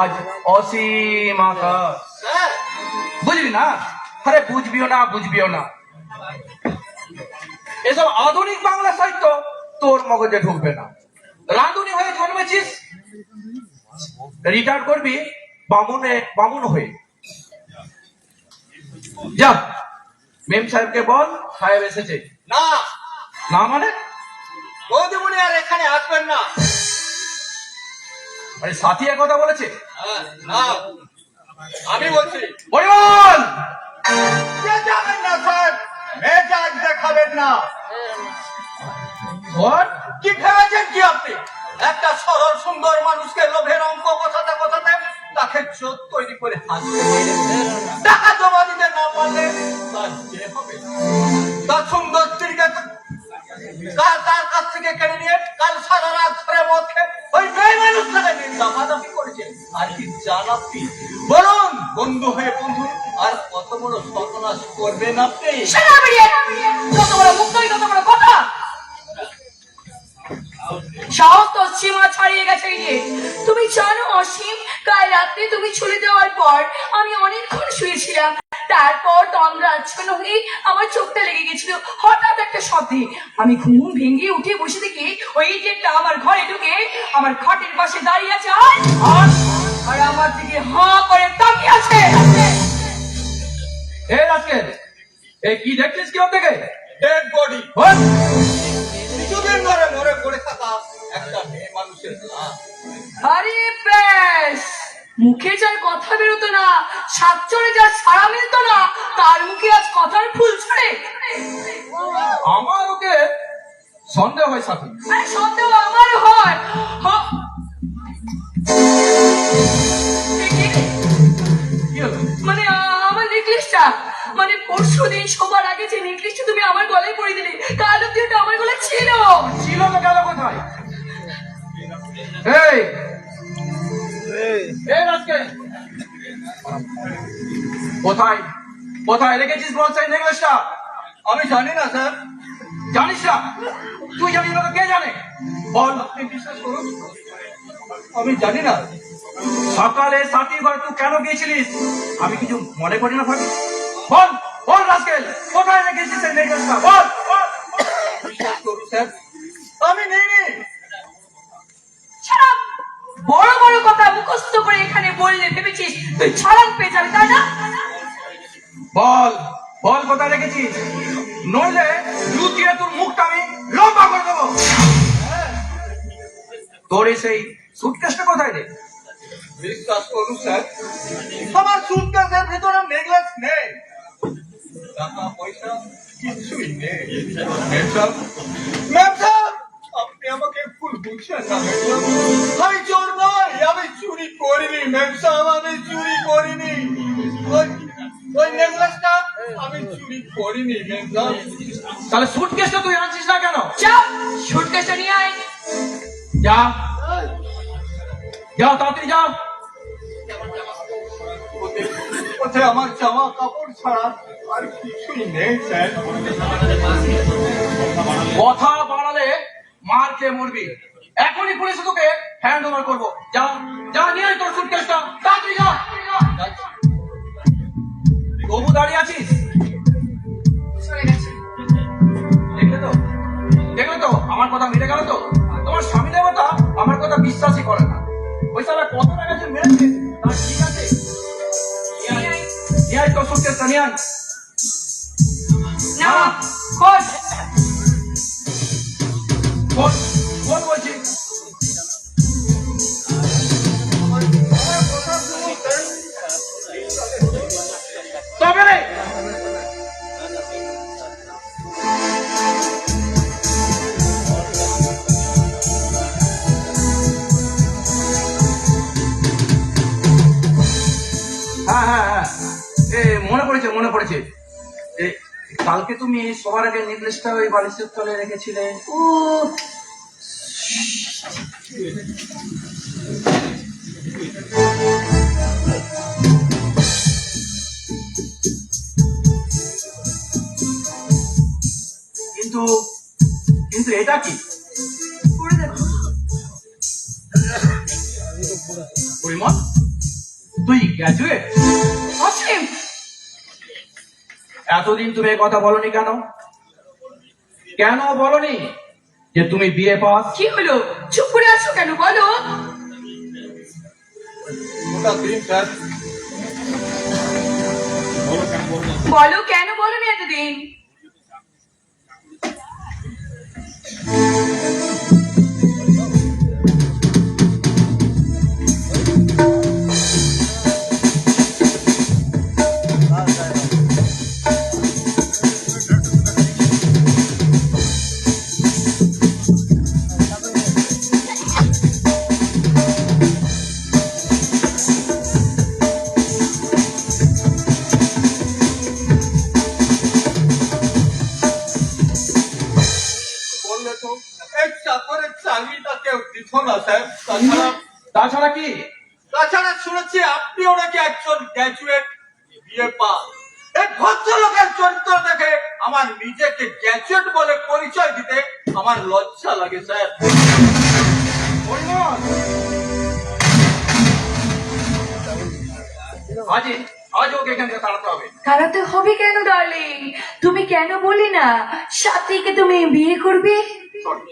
আজ অসীম আকাশ। স্যার, বুঝবি না? আরে বুঝবিও না, বুঝবিও না। এসব আধুনিক বাংলা সাহিত্য তোর মগজে ঢুকবে না। রাঁধুনি হয়ে জন্মেছিস, রিটায়ার করবি বামুন হয়ে। যা মেম সাহেবকে বল সাহেব এসেছে। না, না মানে? বৌদিমণি আর এখানে আসবেন না। আরে সাথী এক কথা বলেছে। না, আমি বলছি বল কে যাবেন না স্যার, মেজাজ দেখাবেন না। হোয়াট? কি ভেবেছেন কি আপনি? একটা সরল সুন্দর মানুষকে লোভের অঙ্ক কথাতে কথাতে তাকে জোর তৈরি করে হাসতে টাকা জমা দিতে না পারলে তার যে হবে, তার সুন্দর স্ত্রীকে তার কাছ থেকে কেড়ে নিয়ে কাল সারা রাত ধরে মদ খেয়ে ওই মেয়ে মানুষটাকে দামাদামি করেছে। আর কি জান আপনি? বলুন, বন্ধু হয়ে বন্ধু আর কত বড় সর্বনাশ করবেন আপনি? সেনা বেরিয়ে যত বড় মুখ নয় তত বড় কথা। সাহস তো সীমা ছাড়িয়ে গেছে। তুমি জানো অসীম, কাল রাত্রে তুমি চলে যাওয়ার পর আমি অনেকক্ষণ শুয়েছিলাম। তারপর আমরা আচ্ছন্ন হয়ে আমার চোখটা লেগে গেছিল হঠাৎ একটা শব্দে। আমি ঘুম ভেঙে উঠে বসে দেখি ওই ইডিয়েটটা আমার ঘরে ঢুকে আমার খাটের পাশে দাঁড়িয়ে আছে আর আমার দিকে হাঁ করে তাকিয়ে আছে। এ রাজকেল, এ কি দেখছিস কি থেকে? ডেড বডি, কিছুদিন ধরে মরে পড়ে থাকা একটা মেয়ে মানুষের লাশ। আরে ব্যাস, মুখে যার কথা বেরোতো না, সাতচরে যার সাড়া মিলতো না, তার মুখে আজ কথার ফুল ছড়ে। আমার ওকে সন্দেহ হয় সাথী। আরে সন্দেহ আমার হয়। কি হলো? মানে আমার নেকলেসটা, মানে পরশুদিন সবার আগে যে নেকলেসটা তুমি আমার গলায় পরিয়ে দিলে, কাল অব্দি ওটা আমার গলায় ছিল। ছিল তো গেল কোথায়? এই রাজকেল, কোথায় কোথায় রেখেছিস বল সেই নেকলেসটা? আমি জানি না স্যার। জানিস না? তুই জানিস না তো কে জানে? বল। আপনি বিশ্বাস করুন, আমি জানি না। সকালে সাথীর ঘরে তুই কেন গিয়েছিলিস? আমি কিছু মনে করি না ভাবি। বল বল রাজকেল, কোথায় রেখেছিস সেই নেকলেসটা? বল বল। বিশ্বাস করুন স্যার, আমি নেইনি। ছাড়া বড় বড় কথা মুখস্থ করে এখানে বললে ভেবেছিস তুই ছাড়ান পেয়ে যাবে, তাই না? বল বল কোথায় রেখেছিস, নইলে লুকিয়ে তোর মুখটা আমি লম্বা করে দেবো। তোর সেই সুটকেসটা কোথায় রে? বিশ্বাস করুন স্যার, আমার সুটকেসের ভিতরে নেকলেস নেই, টাকা পয়সা কিছুই নেই। ম্যাম সাহেব, আপনি আমাকে ভুল বুঝছেন না ম্যাম সাহেব। আমি চোর নই, আমি চুরি করিনি ম্যাম সাহেব, আমি চুরি করিনি। ওই নেকলেসটা আমি চুরি করিনি ম্যাম সাহেব। তাহলে সুটকেসটা তুই আনছিস না কেন? যা সুটকেসটা নিয়ে আয়। যা যাও, তাড়াতাড়ি যাও। ওতে আমার জামা কাপড় ছাড়া আর কিছুই নেই স্যার। কথা বাড়ালে মার খেয়ে মরবি। এখনই পুলিশে তোকে হ্যান্ড ওভার করবো। যা যা, নিয়ে আয় তোর সুটকেসটা, তাড়াতাড়ি যা। তবু দাঁড়িয়ে আছিস? চলে গেছে। দেখলে তো দেখলে তো আমার কথা মিটে গেল তো? তোমার স্বামী দেবতা আমার কথা বিশ্বাসই করে না। ওই সালা কত টাকা যে মেরেছে তার ঠিক আছে। নিয়ে আয় তোর সুটকেসটা, নিয়ে আয়। না খোঁজ। বল বল বলছি। তবে রে হ্যাঁ হ্যাঁ হ্যাঁ, মনে পড়েছে। কালকে তুমি সবার আগে নেকলেসটা ওই বালিশের তলে রেখেছিলে। ও কিন্তু কিন্তু এটা কি? করে দেখো। পরিমল, তুই গ্র্যাজুয়েট? অসীম, এতদিন তুমি এই কথা বলনি কেন? কেন বলনি যে তুমি বিয়ে পাস? কি হলো? চুপ করে আছো কেন? বলো। ওটা দিন স্যার। বলো কেন বলনি এতদিন? বললে তো এই চাকরের চাকরিটা কেউ দিত না স্যার। তাছাড়া কি? তাছাড়া শুনেছি আপনিও নাকি একজন গ্র্যাজুয়েট বিএ পাস। এই ভদ্রলোকের চরিত্র দেখে আমার নিজেকে গ্র্যাজুয়েট বলে পরিচয় দিতে আমার লজ্জা লাগে স্যার। পরিমল, আজ ওকে এখান থেকে তাড়াতে হবে। তাড়াতে হবে কেন ডার্লিং? তুমি কেন বলি না সাথীকে তুমি বিয়ে করবে? সরি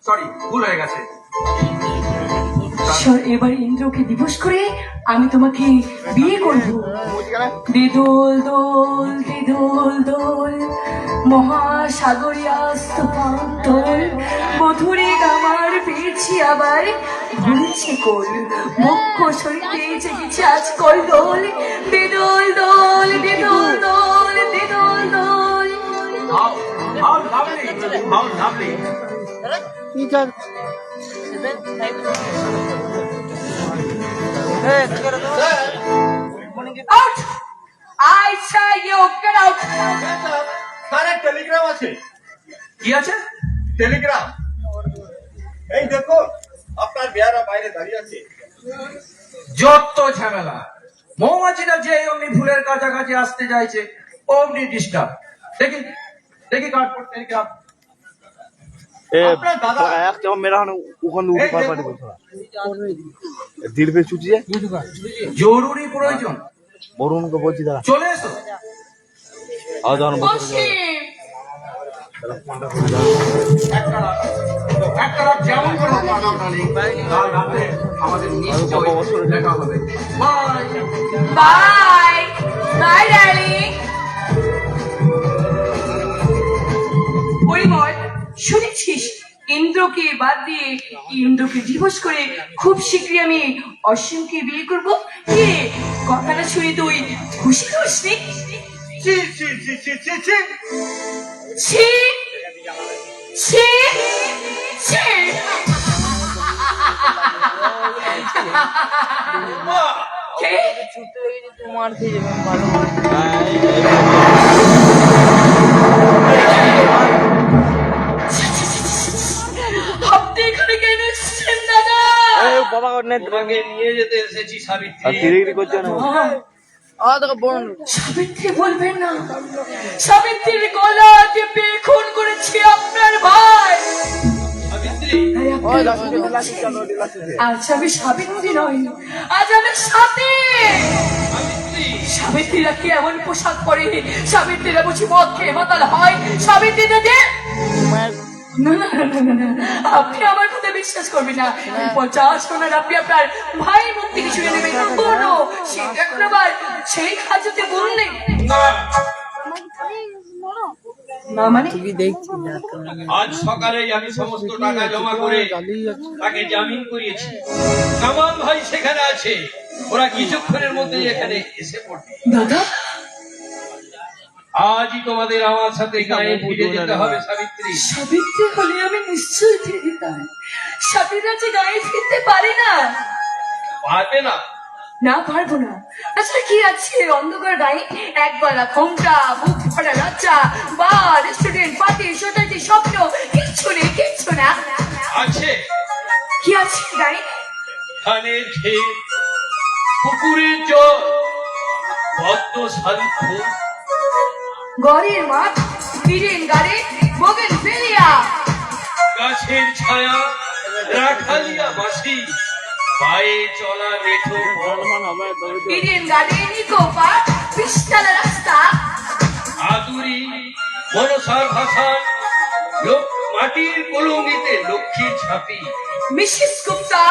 সরি, ভুল হয়ে গেছে। এবার ইন্দ্রকে দিবস করে আমি তোমাকে বিয়ে করব। দে দোল দোল দে দোল দোল মহাসাগরিয়াস্ত দোল মধুরে আমার পেয়েছি আবার ভুলছে কোল মুখ্য শরীরে জেগেছে আজ কল দোল দে দোল দোল দে দোল দোল দে দোল দোল। How lovely! How lovely! Teacher Out! I say you get out! Sir এক টেলিগ্রাম আছে। কি আছে? টেলিগ্রাম এই দেখো, আপনার বেয়ারা বাইরে দাঁড়িয়ে আছে। যত ঝামেলা, মৌমাছিটা যে অমনি ফুলের কাছাকাছি আসতে চাইছে অমনি ডিস্টার্ব। দেখি দেখি কাট পড়তে টেলিগ্রাম। আপনার দাদা এক চাপ মেরা হন ওখানে উঠে পার পারে বলছরা দিল পে ছুটি যায় জরুরি প্রয়োজন, বরুণ কে বলছি দাঁড়া চলে এসো। আজ যখন বসে অসীম একটা রাত যেমন করে হোক না darling, কাল রাতে আমাদের নিশ্চয়ই দেখা হবে। Bye. Bye bye darling. Parimal শুনেছিস ইন্দ্রকে বাদ দিয়ে ইন্দ্রকে দিবস করে খুব শীঘ্রই আমি অসীমকে বিয়ে করব। কে কথাটা শুনে তুই খুশি খুশি? ছি ছি ছি ছি ছি ছি ছি ছি ছি। কে? ছুটতে লেগেছে তোমার খেয়ে যাবে ভালো আপনি এখানে কেন এসেছেন দাদা? এই বাবা নে তোমাকে নিয়ে যেতে এসেছি আর সাবিত্রী। তিরিগিরি করছে না দেখো বরুণ সাবিত্রী বলবেন না, সাবিত্রীর গলা টিপে খুন করেছে আপনার ভাই। সাবিত্রী, তাই আপনার আজ আমি সাবিত্রী নই, আজ আমি সাথী। সাবিত্রী, সাবিত্রীরা কি এমন পোশাক পরে? সাবিত্রীরা বুঝি মদ খেয়ে মাতাল হয়? সাবিত্রীরা যে না না না না না, আপনি আমার কথা বিশ্বাস করবেন না। 50 সোনার আপনি আপনার ভাই মুখ থেকে শুনে নেবেন কোনো সেটা এখন আবার সেই খাজতে বললেন না মানে আজ সকালেই আমি সমস্ত টাকা জমা করে তাকে জামিন করিয়েছি। কামাল ভাই সেখানে আছে, ওরা কিছুক্ষণের মধ্যেই এখানে এসে পড়বে। দাদা আজই তোমাদের আমার সাথে গায়ে ফিরে যেতে হবে সাবিত্রী। সাবিত্রী হলে আমি নিশ্চয়ই ফিরে যেতাম। সাথীরা যে গায়ে ফিরতে পারে না। পারবে না? না পারবো না। আচ্ছা কি আছে অন্ধকার গায়ে? একবেলা ঘোমটা, বুক ভরা লজ্জা, বার, রেস্টুরেন্ট, পার্টি, সোসাইটি, স্বপ্ন, কিচ্ছু নেই, কিচ্ছু না। আছে। কি আছে গায়ে? ধানের ক্ষেত, পুকুরের জল, পদ্ম শাড়ি ফুল, গড়ের মাঠ, বিরিন গাড়ি, বগেন ফেলিয়া, গাছের ছায়া, রাখালিয়া বাসি, পায়ে চলা মেঠো পথ, বিরিন গাড়ি, নিকো পার্ক, পিস্তালা রাস্তা, আদুরি, মনসার ভাষায়, লোক মাটির কলমিতে লক্ষ্মীর ছাপি, মিসেস গুপ্তা,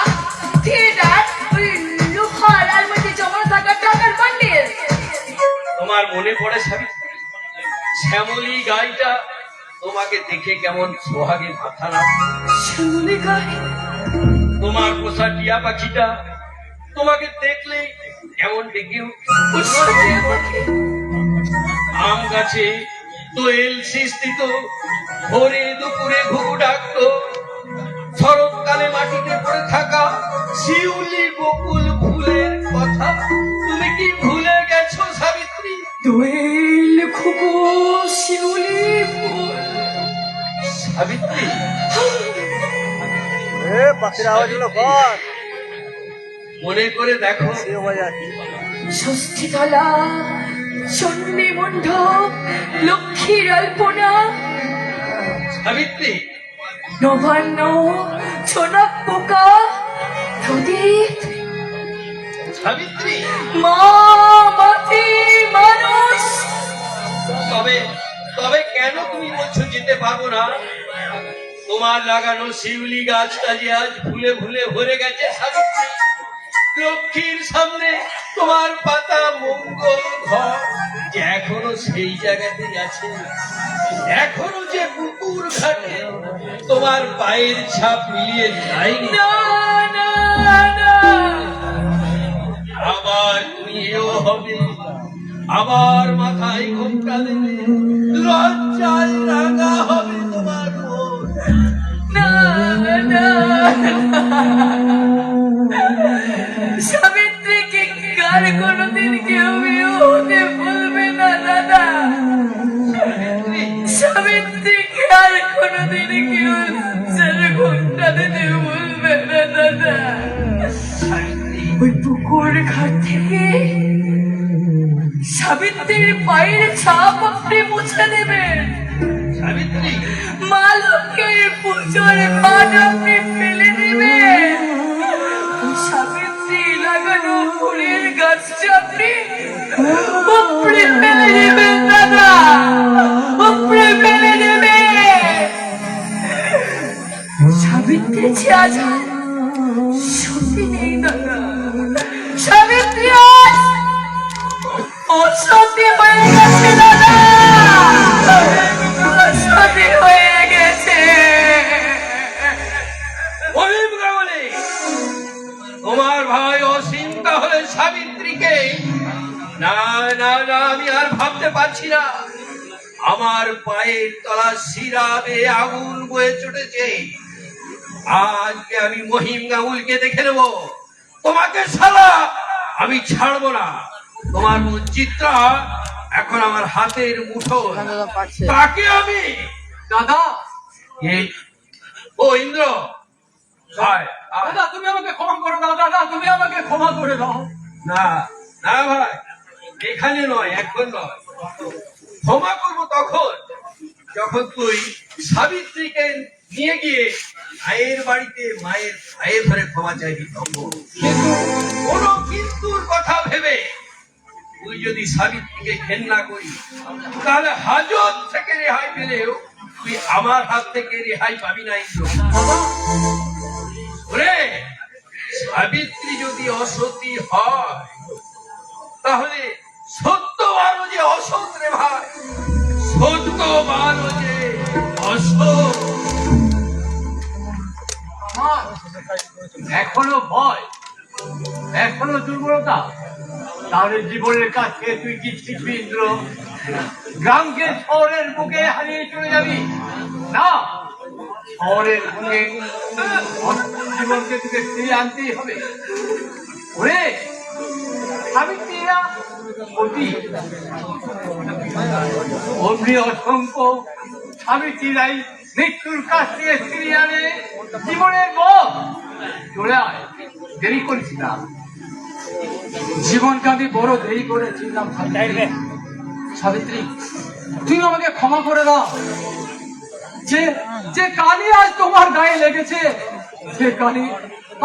থিয়েটার, ওই লোহার আলমারিতে জমা থাকা টাকার বান্ডেল। তোমার মনে পড়ে সাবিত্রী, শ্যামলী গাইটা তোমাকে দেখে কেমন সোহাগে মাথা রাখে। শ্যামলী গায়ে তোমার পোষা টিয়া পাখিটা তোমাকে দেখলে কেমন ডেকে ওঠে। উৎসবে আমাকে আম গাছে দোয়েল সৃষ্টিত, ভোরে দুপুরে ঘুঘু ডাকতো, শরৎকালে মাটিতে পড়ে থাকা শিউলি বকুল ফুলের কথা তুমি কি ভুলে গেছো সাবিত্রী? দোয়েল খুবু শিউলি ফুল। সাবিত্রী, এ পাখির আওয়াজ হলো কর মনে করে দেখো সে বাজার ষষ্ঠীতলা, চণ্ডী মণ্ডপ, লক্ষ্মীর আলপনা, সাবিত্রী, নবান্ন, ছোনা পোকা, প্রদীপ, সাবিত্রী, মা মাটি। লাগানো শিউলি গাছটা যে আজ ফুলে ফুলে ভরে গেছে সাবিত্রী, লক্ষ্মীর সামনে তোমার পাতা মঙ্গল ঘর যে এখনো সেই জায়গাতেই আছে, এখনো যে পুকুর ঘাটে তোমার পায়ের ছাপ মিলিয়ে যায়নি। আবার তুমিও হবে, আবার মাথায় ঘোমটা দেবে, লজ্জায় রাঙা হবে তোমার মন। সাবিত্রীকে কার কোনোদিন কেউ হতে বলবে না দাদা। সাবিত্রীকে আর কোনোদিন কেউ ঘন্টা দিতে বলবে না দাদা। ওই পুকুর ঘাট থেকে সাবিত্রীর পায়ের ছাপ আপনি মুছে দেবেন। সাবিত্রী, মা লক্ষ্মীর পুজোর ঘাট আপনি ফেলে দেবেন। সাবিত্রী লাগানো ফুলের গাছটা আপনি উপড়ে ফেলে দেবেন দাদা, উপড়ে ফেলে দেবেন। সাবিত্রী যে আজ সত্যি নেই দাদা, সাবিত্রী আজ অসত্যি হয়ে গেছে দাদা, অসত্যি হয়ে গেছে। অসীম কামলে তোমার ভাই অসীম তাহলে সাবিত্রীকে, না না না, আমি আর ভাবতে পারছি না। আমার পায়ের তলা শিরা বেয়ে আগুন বয়ে চটেছে। আজকে আমি মহিম গাঙ্গুলকে দেখে নেব। তোমাকে শালা আমি ছাড়বো না। তোমার চিত্রা এখন আমার হাতের মুঠো, তাকে আমি দাদা, ও ইন্দ্র, আয়, আয়। দাদা তুমি আমাকে ক্ষমা করে দাও, দাদা তুমি আমাকে ক্ষমা করে দাও। না না ভাই, এখানে নয়, এখন নয়। ক্ষমা করবো তখন যখন তুই সাবিত্রীকে নিয়ে গিয়ে মায়ের বাড়িতে মায়ের ভাইয়ের ঘরে ক্ষমা চাইবি তখন। কিন্তু কোনো কিন্তুর কথা ভেবে তুই যদি সাবিত্রীকে ঘেন্না করি, তাহলে হাজত থেকে রেহাই পেলেও তুই আমার হাত থেকে রেহাই পাবি না। ওরে, সাবিত্রী যদি অসতী হয় তাহলে সত্যবারও যে অসৎ রে ভাই, সত্যবারও যে অসৎ। এখনো ভয়, এখনো দুর্বলতা, তাহলে জীবনের কাছে তুই কি শিখবি ইন্দ্র? গ্রামকে শহরের বুকে হারিয়ে চলে যাবি না, শহরের বুকে জীবনকে তোকে ফিরে আনতেই হবে। ওরে সাবিত্রীরা অতি অমনি অসংখ্য সাবিত্রীরাই মৃত্যুর কাছ থেকে ফিরিয়ে আনে জীবনের পথ। চলে আয়, দেরি করিস না। জীবনকে আমি বড় দেরি করেছিলাম সাবিত্রী, তুমি আমাকে ক্ষমা করে দাও। যে যে কালি আজ তোমার গায়ে লেগেছে, সে কালি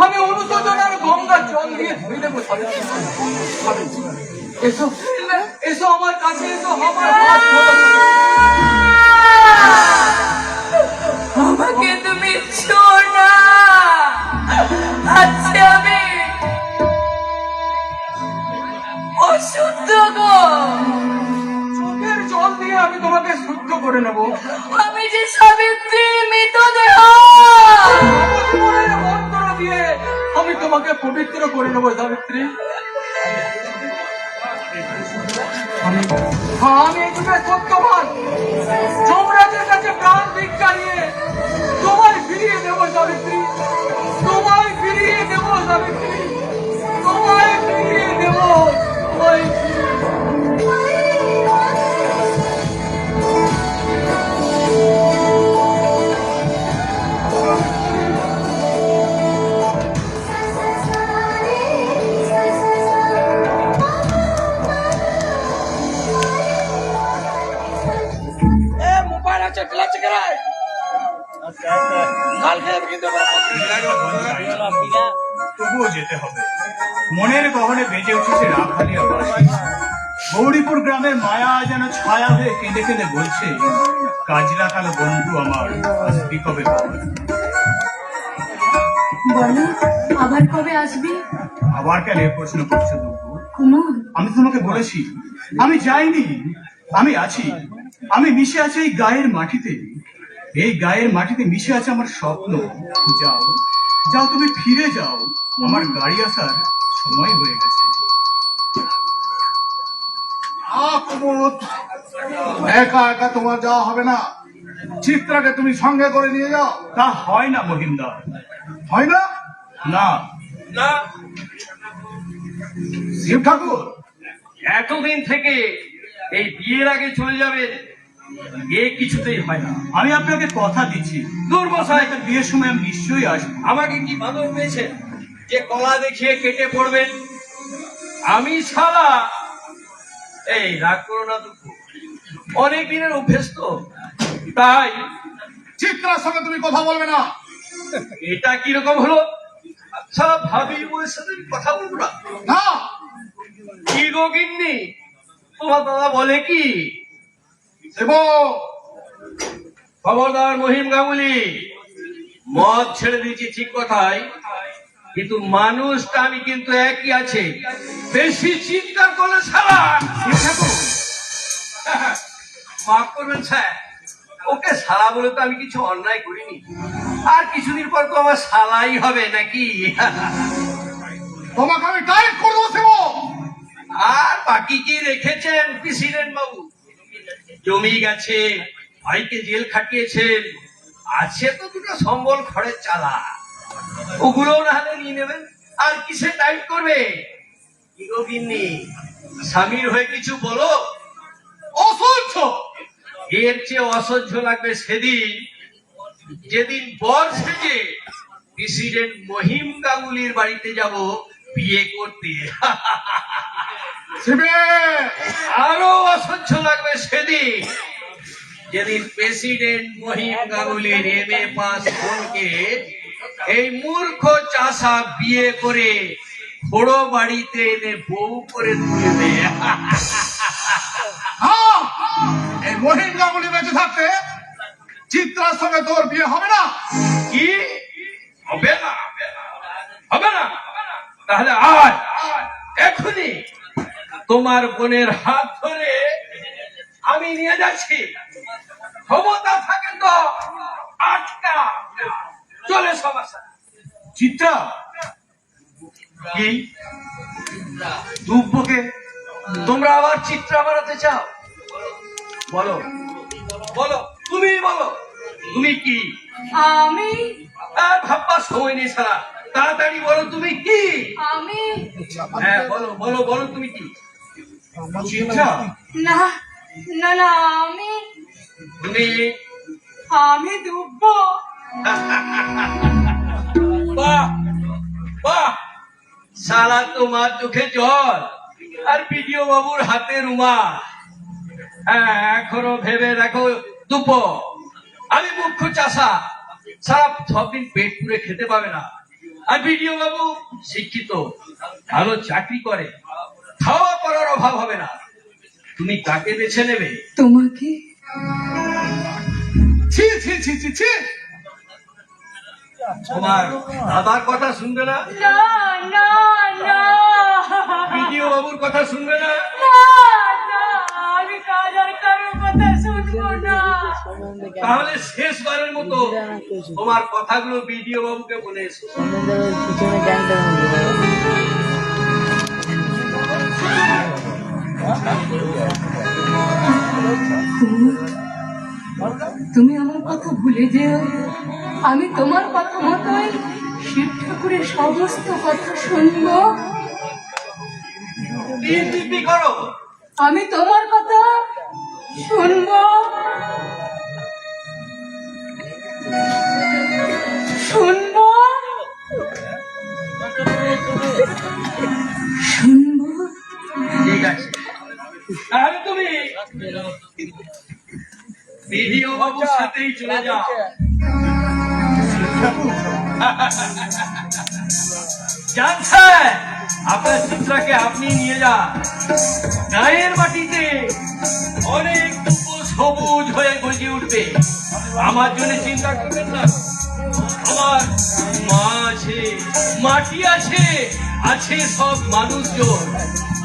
আমি অনুশোচনার গঙ্গার জল দিয়ে ধুয়ে দেবো। সাবিত্রী, এসো এসো আমার কাছে, এসো আমার হাত ধরো। আমাকে তুমি ছোড় না, আচ্ছা আমি অশুদ্ধ গো, চোখের জল দিয়ে আমি তোমাকে শুদ্ধ করে নেবো। আমি যে সাবিত্রীর মৃতদেহ, জীবনের মন্ত্র দিয়ে আমি তোমাকে পবিত্র করে নেবো সাবিত্রী। আমি এটুকু সত্যবান, যমরাজের কাছে প্রাণ ভিক্ষা নিয়ে তোমায় ফিরিয়ে দেবো সাবিত্রী, তোমায় ফিরিয়ে দেবো সাবিত্রী, তোমায় ফিরিয়ে দেবো, তোমায় তবুও যেতে হবে। মনের গহনে বেজে উঠেছে রাখালিয়া বাঁশি। গৌরীপুর গ্রামের মায়া যেন ছায়া হয়ে কেঁদে কেঁদে বলছে, কাজলা কালো বন্ধু আমার আসবি কবে? বলো আবার কবে আসবি? আবার কেন এ প্রশ্ন করছো দুঃখ? কুমার, আমি তোমাকে বলেছি আমি যাইনি, আমি আছি, আমি মিশে আছি এই গায়ের মাটিতে, এই গায়ের মাটিতে মিশে আছে আমার স্বপ্ন। যাও যাও, তুমি ফিরে যাও, আমার গাড়ি আসার সময় হয়ে গেছে। কুমুদ, একা একা তোমার যাওয়া হবে না, চিত্রাকে তুমি সঙ্গে করে নিয়ে যাও। তা হয় না মহিমদা, হয় না? না। না, শিব ঠাকুর, এতদিন থেকে এই বিয়ের আগে চলে যাবে এ কিছুতেই হয় না। আমি আপনাকে কথা দিচ্ছি, দুর্মশাই, আপনার বিয়ের সময় আমি নিশ্চয়ই আসবো। আমাকে কি বাঁদর পেয়েছেন যে কলা দেখিয়ে কেটে পড়বেন? আমি শালা, এই রাগ করো না দুঃখ, অনেক দিনের অভ্যেস তো, তাই। চিত্রার সঙ্গে তুমি কথা বলবে না। এটা কিরকম হলো? শালা ভাবি বউয়ের সাথে আমি কথা বলবো না? না, কি গো গিন্নি, তোমার দাদা বলে কি? শিব, খবরদার মহিম গাঙ্গুলি, মদ ছেড়ে দিয়েছি ঠিক কথাই, কিন্তু মানুষটা আমি কিন্তু একই আছে। বেশি চিন্তা করলে সারা মাফ করবেন স্যার, ওকে শালা বলে তো আমি কিছু অন্যায় করিনি, আর কিছুদিন পর তো আমার শালাই হবে নাকি। তোমাকে আমি টাইট করবো শিব। আর বাকি কি রেখেছেন প্রেসিডেন্ট বাবু? জমি গেছে, ভাইকে জেল খাটিয়েছেন, আছে তো দুটো সম্বল খড়ের চালা, ওগুলো না হলে নিয়ে নেবেন। আর কিসে টাইট করবে? কি গো গিন্নি, স্বামীর হয়ে কিছু বলো। অসহ্য। এর চেয়ে অসহ্য লাগবে সেদিন, যেদিন বর সেজে প্রেসিডেন্ট মহিম গাঙ্গুলির বাড়িতে যাব বিয়ে করতে। শিবে, আরো অসহ্য লাগবে সেদিন, যেদিন প্রেসিডেন্ট মহিম গাঙ্গুলির MA পাস বোনকে এই মূর্খ চাষা বিয়ে করে বড় বাড়িতে এনে বউ করে তুলবে। হ্যাঁ, এই মহিম গাঙ্গুলি বেঁচে থাকতে চিত্রার সঙ্গে তোর বিয়ে হবে না। কি হবে না? হবে না? তাহলে আজ এখনই তোমার বোনের হাত ধরে আমি নিয়ে যাচ্ছি। ক্ষমতা থাকে তো আটকা চলে সমস্যা। চিত্রা, কি দুব্বকে তোমরা আবার চিত্রা বানাতে চাও? বলো বলো, তুমি বলো, তুমি কি? আমি আর ভাববার সময় নেই সারা, তাড়াতাড়ি বলো তুমি কি? আমি হ্যাঁ বলো বলো বলো, তুমি কি? চিত্রা, না না না, আমি তুমি আমি দুব্ব। বাহ বাহ, সারা তোমার চোখে জল আর বিডিও বাবুর হাতে রুমাল। হ্যাঁ, এখনো ভেবে দেখো দুপ, আমি মুখ্য চাষা, সারা সবদিন পেট পুরে খেতে পাবে না, আর বিডিও বাবু শিক্ষিত, ভালো চাকরি করে, খাওয়া পড়ার অভাব হবে না। তুমি কাকে বেছে নেবে? তোমাকে। ছি ছি ছি ছি ছি। তোমার দাদার কথা শুনবে না? না না না বিডিও বাবুর কথা শুনবে না? না না, আমি কারোর কারোর কথা শুনবো না। তাহলে শেষবারের মতো তোমার কথাগুলো বিডিও বাবুকে বলে এসো। পিছনে জ্ঞানটা তুমি আমার কথা ভুলে যেও, আমি তোমার কথা মতোই শিব ঠাকুরের সমস্ত কথা শুনবো। তিন দিব্যি করো। আমি তোমার কথা শুনবো শুনবো শুনবো। ঠিক আছে, তাহলে তুমি বিডিও বাবুর সাথেই চলে যাও। জানছে আপনার চিত্রাকে আপনি নিয়ে যান, গায়ের মাটিতে অনেক সবুজ হয়ে গজে উঠবে। আমার জন্য চিন্তা করবেন না, আমার মা আছে। মাটি আছে, আছে সব মানুষজন,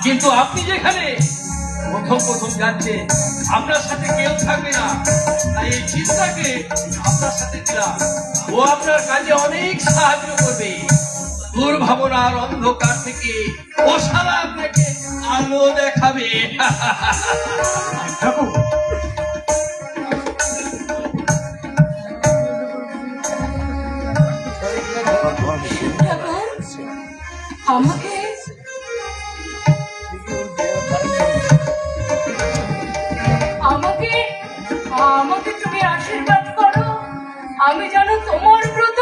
কিন্তু আপনি যেখানে প্রথম প্রথম যাচ্ছেন, আপনার সাথে কেউ থাকবে না, তাই এই চিন্তাকে আপনার সাথে দিলাম। ও আপনার কাজে অনেক সাহায্য করবে। দুর্ভাবনার অন্ধকার থেকে ও সারা আপনাকে আলো দেখাবে। ঠাকুর, আমাকে আমাকে আমাকে তুমি আশীর্বাদ করো, আমি যেন তোমার ব্রত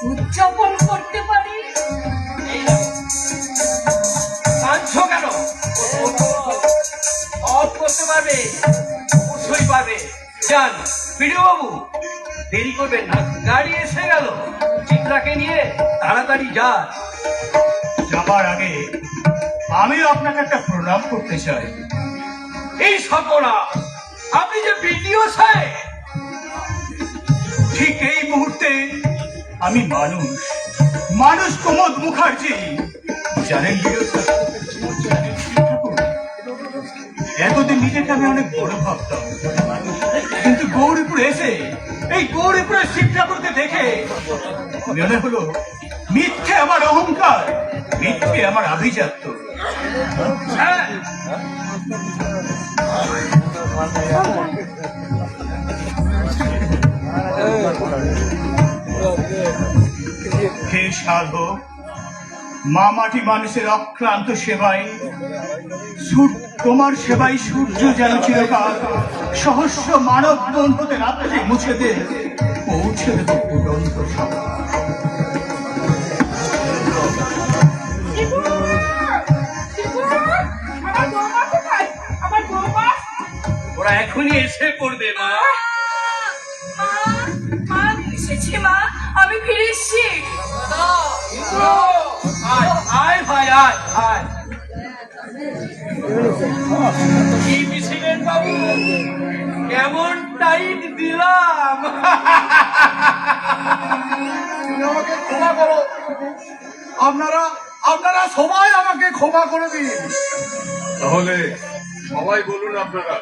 উদযাপন করতে পারি। কাঁদছো কেন? সব করতে পারবে, অবশ্যই পারবে। যান বিডিও বাবু, দেরি করবেন না, গাড়ি এসে গেল। চিত্রাকে নিয়ে তাড়াতাড়ি যান। যাবার আগে আমিও আপনাকে একটা প্রণাম করতে চাই। এই সকরা, আপনি যে বিডিও সাহেব। ঠিক এই মুহূর্তে আমি মানুষ প্রমোদ মুখার্জি। জানেন বিডিও সাহেব, ঠাকুর, এতদিন নিজেকে আমি অনেক বড় ভাবতাম, কিন্তু গৌরীপুর এসে এই গৌরীপুরের শিব ঠাকুরকে দেখে মনে হলো মিথ্যে আমার অহংকার, মিথ্যে আমার আভিজাত্য। হ্যাঁ, হে সাধক, মা মাটি মানুষের অক্লান্ত সেবায়, তোমার সেবায় সূর্য যেন চিরকাল সহস্র মানব মন হতে রাত্রে মুছে দে, পৌঁছে দেব উড়ন্ত সভা। আমার বৌমা কোথায়? আমার বৌমা ওরা এখনই এসে পড়বে মা। মা, মা, আমি এসেছি মা, আমি ফিরে এসেছি। আয় আয় ভাই, আয় আয়। কি মিছিলেন বাবু, কেমন টাইট দিলাম। তুমি আমাকে ক্ষমা করো, আপনারা সবাই আমাকে ক্ষমা করে দিন। তাহলে সবাই বলুন আপনারা